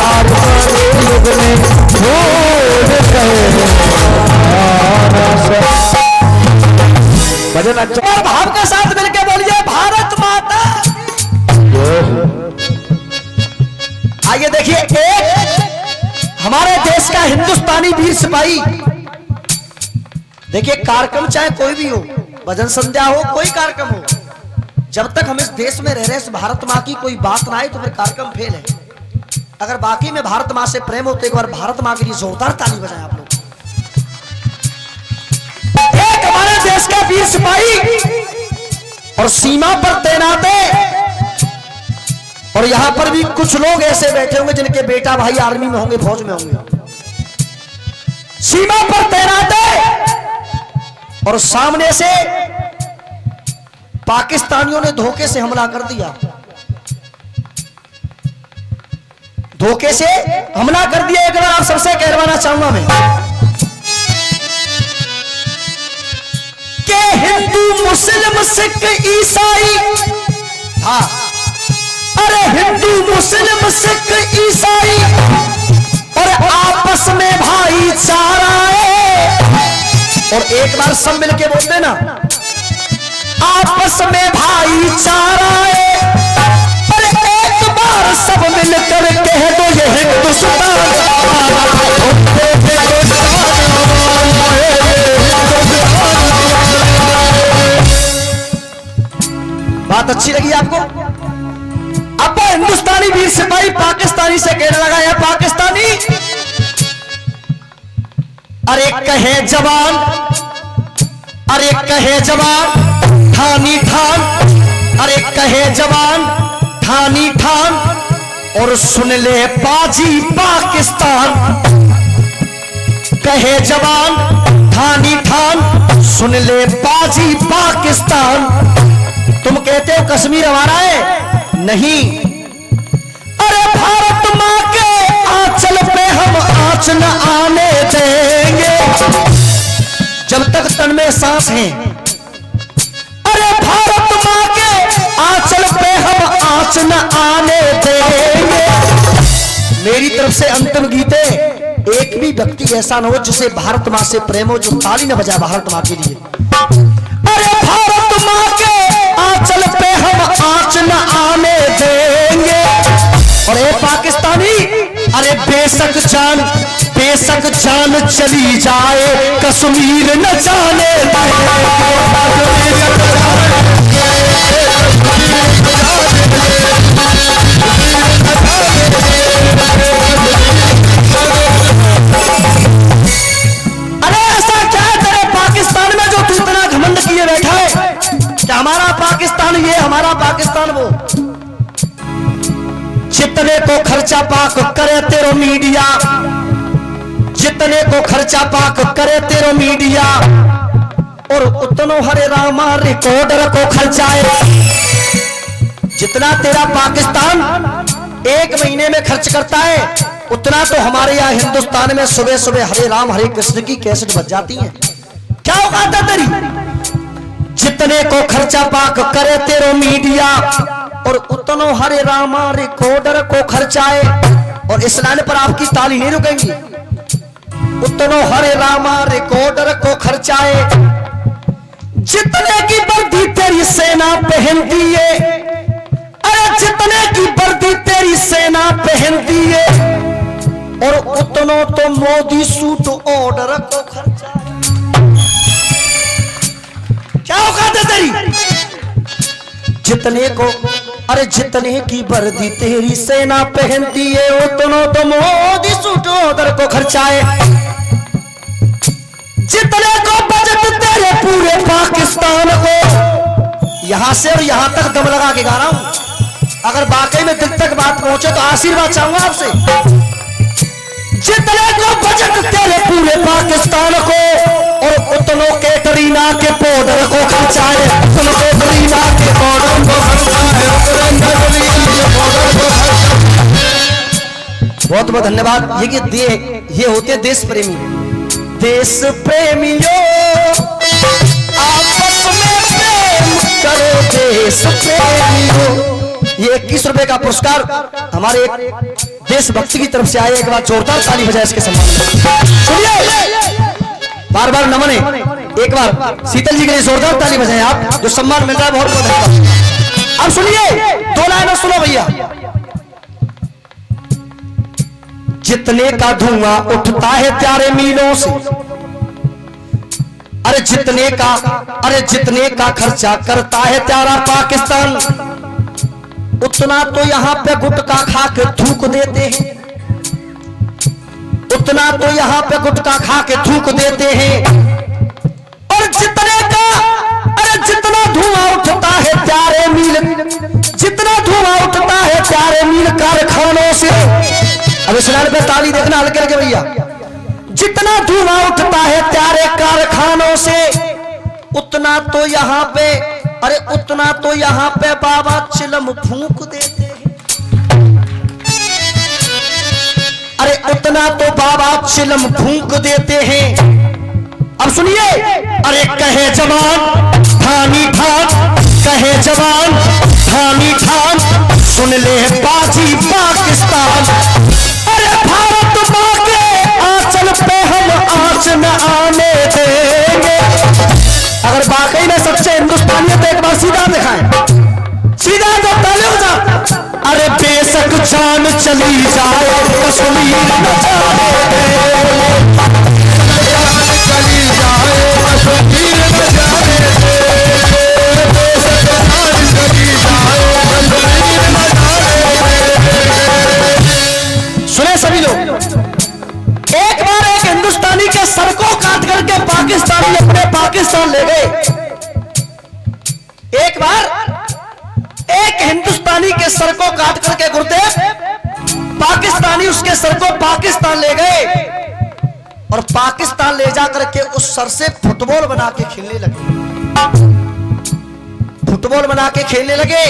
अब कली युग में भूल कर आना शाम। भजन अच्छा और भाव के साथ मिलके बोलिए भारत माता। आइए देखिए, एक हमारे देश का हिंदुस्तानी वीर सिपाही, देखिए कार्यक्रम चाहे कोई भी हो, भजन संध्या हो, कोई कार्यक्रम हो, जब तक हम इस देश में रह रहे हैं, भारत माँ की कोई बात ना आए तो फिर कार्यक्रम फेल है। अगर बाकी में भारत माँ से प्रेम होते, एक बार भारत माँ के लिए जोरदार ताली बजाएं आप लोग। एक हमारे देश का वीर सिपाही और सीमा पर तैनात है, और यहां पर भी कुछ लोग ऐसे बैठे होंगे जिनके बेटा भाई आर्मी में होंगे, फौज में होंगे, सीमा पर तैनात है, और सामने से पाकिस्तानियों ने धोखे से हमला कर दिया, धोखे से हमला कर दिया। एक बार आप सबसे कहलवाना चाहूंगा मैं कि हिंदू मुस्लिम सिख ईसाई, हाँ, अरे हिंदू मुस्लिम सिख ईसाई और आपस में भाईचारा है। और एक बार सब मिलके बोलते ना, आपस में भाईचारा है। अरे एक बार सब मिलकर कह दो ये हिंदुस्तान। बात अच्छी लगी आपको? अब हिंदुस्तानी वीर सिपाही पाकिस्तानी से कहने लगा है, पाकिस्तानी अरे कहे जवान, अरे कहे जवान ठानी ठान, अरे कहे जवान ठानी ठान, और सुन ले बाजी पाकिस्तान। कहे जवान ठानी ठान, सुन ले बाजी पाकिस्तान। तुम कहते हो कश्मीर हमारा है, नहीं, अरे भारत माँ के आंचल पे हम आंच न आने देंगे जब तक तन में सांस है। अरे भारत माँ के आंचल पे हम आंच न आने देंगे। मेरी तरफ से अंतिम गीते एक भी व्यक्ति ऐसा न हो जिसे भारत माँ से प्रेम हो, जो ताली न बजाए भारत माँ के लिए। अरे भारत माँ के आंचल पे हम आंच न आने देंगे। और ए पाकिस्तानी, अरे बेशक जान चली जाए, कश्मीर न जाने अरे ऐसा क्या है तेरे पाकिस्तान में जो तू इतना घमंड किए बैठा है कि हमारा पाकिस्तान ये, हमारा पाकिस्तान वो। जितने को खर्चा पाक करे तेरो मीडिया, जितने को खर्चा पाक करे तेरो मीडिया, और उतनो हरे रामा रिकॉर्डर को खर्चाए। जितना तेरा पाकिस्तान एक महीने में खर्च करता है, उतना तो हमारे यहाँ हिंदुस्तान में सुबह सुबह हरे राम हरे कृष्ण की कैसेट बज जाती है। क्या औकात है तेरी? जितने को खर्चा पाक करे तेरो मीडिया, और उतनो हरे रामा रिकॉर्डर को खर्चाए। और इस लाइन पर आपकी ताली नहीं रुकेंगी। उतनो हरे रामा रिकॉर्डर को खर्चाए। जितने की वर्दी तेरी सेना पहनती है, अरे जितने की वर्दी तेरी सेना पहनती है, और उतनो तो मोदी सूट ऑर्डर को खर्चाए। क्या औकात है तेरी? जितने को, अरे जितने की वर्दी तेरी सेना पहनती है, उतनो तो मोदी सूट ऑर्डर को खर्चाए। जितने को बजट तेरे पूरे पाकिस्तान को, यहां से और यहां तक दम लगा के गा रहा हूं। अगर वाकई में दिल तक बात पहुंचे तो आशीर्वाद चाहूंगा आपसे। जितने को बजट तेरे पूरे पाकिस्तान को, और उतनों के करीना के पाउडर को खर्चाए। उतनों के करीना के पाउडर को खर्चाए। बहुत बहुत धन्यवाद। ये होते देश प्रेमी। देश प्रेमियों आपस में प्रेम करो, देश प्रेमियों। ये 21 रुपए का पुरस्कार हमारे एक देशभक्ति की तरफ से आया। एक बार जोरदार ताली बजाए इसके सम्मान में। सुनिए, बार बार नमन है। एक बार शीतल जी के लिए जोरदार ताली बजाएं आप, जो सम्मान मिल रहा है बहुत बहुत धन्यवाद। अब सुनिए, 2 लाइनें सुनो भैया। जितने का धुआं उठता है प्यारे मीलों से, अरे जितने का खर्चा करता है प्यारा पाकिस्तान, उतना तो यहाँ पे गुटखा खा के थूक देते हैं। उतना तो यहाँ पे गुटखा खा के थूक देते हैं। और जितने का, अरे जितना धुआं उठता है प्यारे मील, जितना धुआं उठता है प्यारे मील कारखानों से। अब इस लाइन पे ताली देखना हल्के हल्के भैया। जितना धुआं उठता है प्यारे कारखानों से, उतना तो यहाँ पे, अरे उतना तो यहाँ पे बाबा चिलम फूंक देते हैं। अरे उतना तो बाबा चिलम फूंक देते हैं। अब सुनिए, अरे कहे जवान ठानी ठान, कहे जवान ठानी ठान, सुन ले बाजी पाकिस्तान। अरे भारत माँ के आंचल पे हम आंच न आने देंगे। अगर वाकई में सच्चे हिंदुस्तानी है तो एक बार सीधा दिखाएं, सीधा तो ताली हो जा। अरे बेशक जान चली जाए, कश्मीर न जाने देंगे। चली जाए, कश्मीर न जाने देंगे। बेशक जान चली जाए, कश्मीर न जाने देंगे। सुने सभी लोग, एक बार एक हिंदुस्तानी के सर को काट करके पाकिस्तानी अपने पाकिस्तान ले गए। एक बार एक हिंदुस्तानी के सर को काट करके गुरुदेव पाकिस्तानी उसके सर को पाकिस्तान ले गए, और पाकिस्तान ले जाकर के उस सर से फुटबॉल बना के खेलने लगे। फुटबॉल बना के खेलने लगे।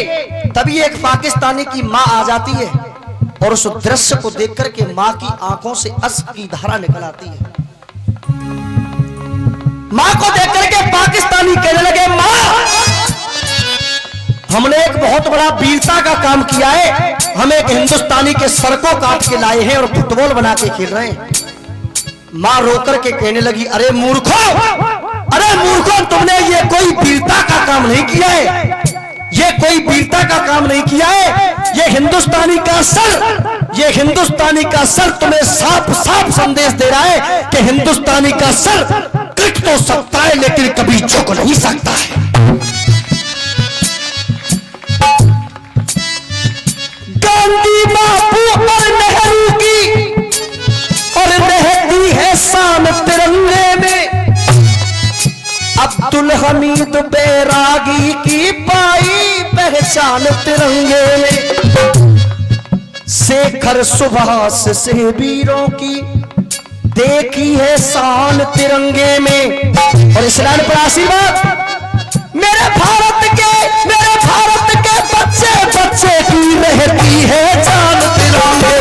तभी एक पाकिस्तानी की मां आ जाती है, और उस दृश्य को देख करके मां की आंखों से अश्क की धारा निकल आती है। मां को देख करके पाकिस्तानी कहने लगे, मां हमने एक बहुत बड़ा वीरता का काम किया है। हम एक हिंदुस्तानी के सर को काट के लाए हैं और फुटबॉल बना के खेल रहे हैं। माँ रोकर के कहने लगी, अरे मूर्खों, तुमने ये कोई वीरता का काम नहीं किया है, ये कोई वीरता का काम नहीं किया है। ये हिंदुस्तानी का सर तुम्हें साफ साफ संदेश दे रहा है कि हिंदुस्तानी का सर कट तो सकता है लेकिन कभी झुक नहीं सकता है। गांधी बापू और नेहरू की और रहती है शान तिरंगे में, अब्दुल हमीद बैरागी की पाई पहचान तिरंगे में, शेखर सुभाष से वीरों की देखी है शान तिरंगे में। और इस लाइन पर आशीर्वाद, मेरे भारत के बच्चे बच्चे की रहती है जान तिरंगे,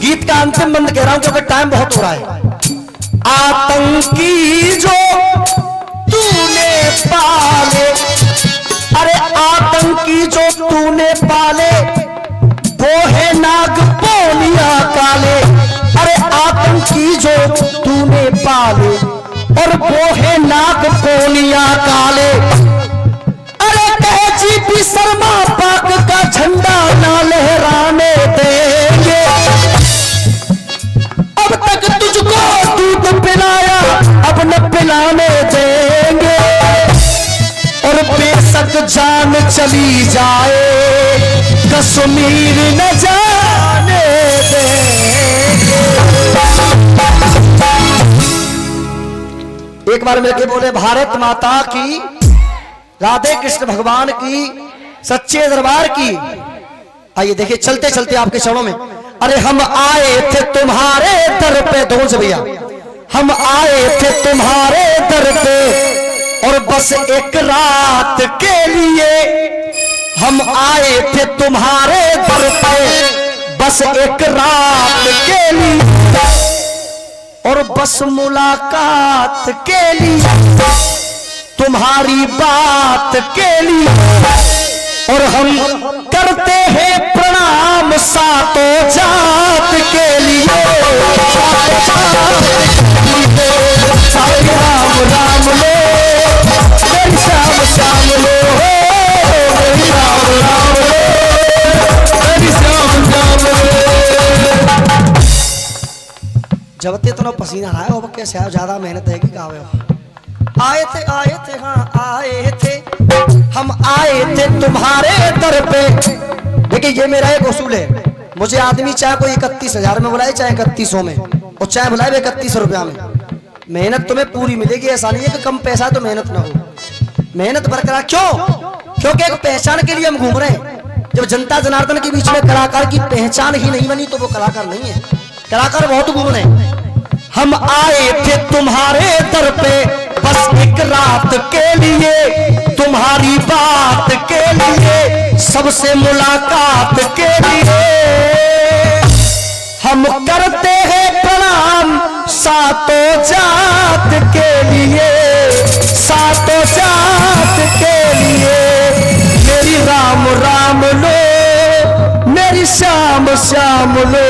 गीत का अंतिम बंद कह रहा हूं क्योंकि टाइम बहुत हो रहा है। आतंकी जो तूने पाले, अरे आतंकी जो तूने पाले वो है नाग पोनिया काले, अरे आतंकी जो तूने पाले और वो है नाग पोनिया काले। अरे कहे जीपी शर्मा पाक का झंडा ना लहराने देंगे, अब तक तुझको दूध पिलाया अब न पिलाने देंगे, और बेशक जान चली जाए कश्मीर न जाने देंगे। एक बार मिलके बोले, भारत माता की, राधे कृष्ण भगवान की, सच्चे दरबार की। आइए देखिए चलते चलते आपके चरणों में, अरे हम आए थे तुम्हारे दर पे, दोनों से भैया, हम आए थे तुम्हारे दर पे और बस एक रात के लिए, हम आए थे तुम्हारे दर पे बस एक रात के लिए, और बस मुलाकात के लिए, तुम्हारी बात के लिए, और हम करते हैं प्रणाम सातों जात के लिए। राम राम लो, श्याम श्याम लो, राम राम लो, श्याम श्याम लो। जब ते तो पसीना रहा है वो कैसे ज्यादा मेहनत है कि गावे आए थे हाँ आए थे, हम आए थे तुम्हारे दर पे। देखिए ये मेरा एक उसूल है, मुझे आदमी चाहे कोई 31,000 में बुलाए चाहे 3100 में, और चाहे बुलाए 3100 रुपया में, मेहनत तुम्हें पूरी मिलेगी। ऐसा नहीं है कि कम पैसा तो मेहनत ना हो, मेहनत बरकरार। क्यों? क्योंकि एक पहचान के लिए हम घूम रहे हैं। जब जनता जनार्दन के बीच में कलाकार की पहचान ही नहीं बनी तो वो कलाकार नहीं है। कलाकार बहुत घूम रहे हैं। हम आए थे तुम्हारे दर पे बस एक रात के लिए, तुम्हारी बात के लिए, सबसे मुलाकात के लिए। हम करते हैं प्रणाम सातों जात के लिए, सातों जात के लिए। मेरी राम राम लो, मेरी श्याम श्याम लो।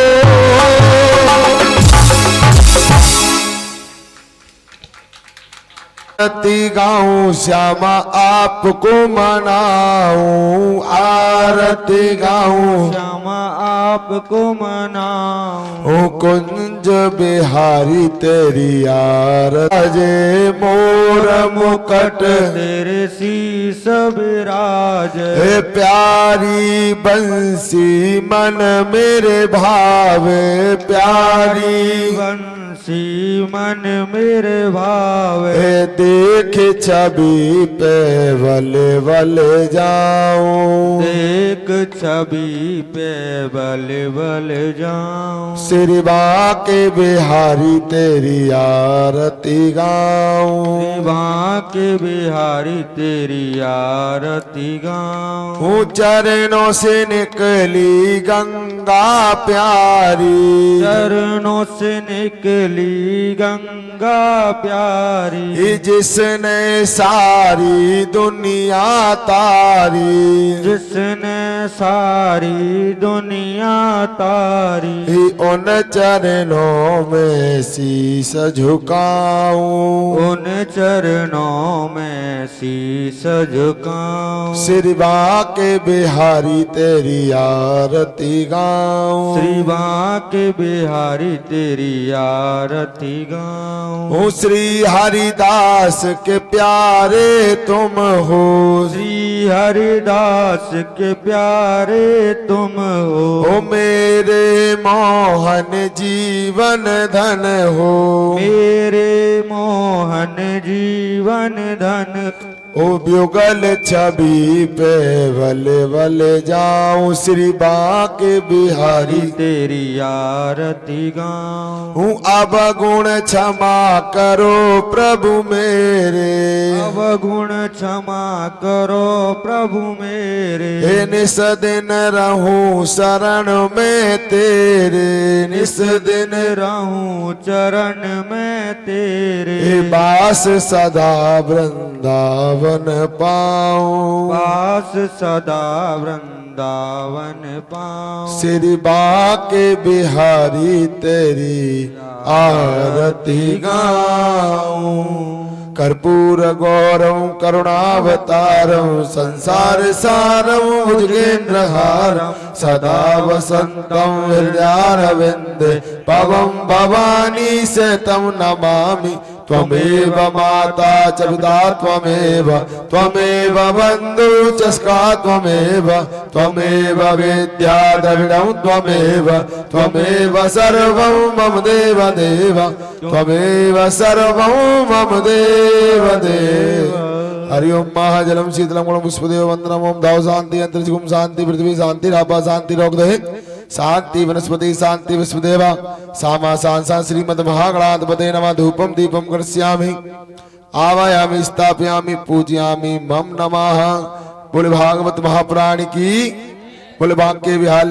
आरती गाऊं श्यामा आपको मनाऊं, आरती गाऊं श्यामा आपको मनाऊं। ओ कुंज बिहारी तेरी आरती, अजे मोर मुकट तेरे शीस विराज। हे प्यारी बंसी मन मेरे भावे, प्यारी बंसी मन मेरे भावे। देख छवि पे वले वले जाऊं, देख छवि पे बल बल जाऊं। सिरवा के बिहारी तेरी आरती गाऊं, सिरवा बांके बिहारी तेरी आरती गाऊं। चरणों से निकली गंगा प्यारी, चरणों से निकली गंगा प्यारी, जिसने सारी दुनिया तारी, जिसने सारी दुनिया तारी। उन चरणों में शीश झुकाऊं, उन चरणों में शीश झुकाऊं। श्री बांके बिहारी तेरी आरती गाऊं, श्री बांके बिहारी तेरी आरती गाऊं। श्री हरिदास के प्यारे तुम हो, श्री हरिदास के प्यारे तुम हो। मेरे मोहन जीवन धन हो, मेरे मोहन जीवन धन। युगल छवि पे बल बल जाऊं, श्री बांके बिहारी तेरी आरती गाऊं। अब गुण क्षमा करो प्रभु मेरे, अब गुण क्षमा करो प्रभु मेरे। निस दिन रहूं शरण में तेरे, निस दिन रहूं चरण में तेरे। बास सदा वृंदावन पाऊं, पास सदा वृंदावन पाऊं। श्री बांके बिहारी तेरी आरती गाऊं। कर्पूर गौरव करुणावतारम संसार सारम भुजगेंद्र हारम सदा वसंतम हृदयारविंद पवम भवानी सतम नमामि। त्वमेव माता च पिता त्वमेव, त्वमेव बन्धु च सखा त्वमेव, त्वमेव विद्या द्रविणं त्वमेव, त्वमेव सर्वं मम देव देव, त्वमेव सर्वं मम देव देव। हरि ओम महाजलम शीतलम गुणम पुष्पदेव वंदनम ओम दाव शांति अंतरिक्षम शांति पृथ्वी शांति रापा शांति रोगदे शांति वनस्पति शांति विश्वदेवा सामा सांसा श्रीमद महागणाधिपते नमः। धूपम दीपम कर्ष्यामि आवायामि स्थापयामि पूजयामि मम नमः। बोले भागवत महापुराण की, बोले बांके बिहारी।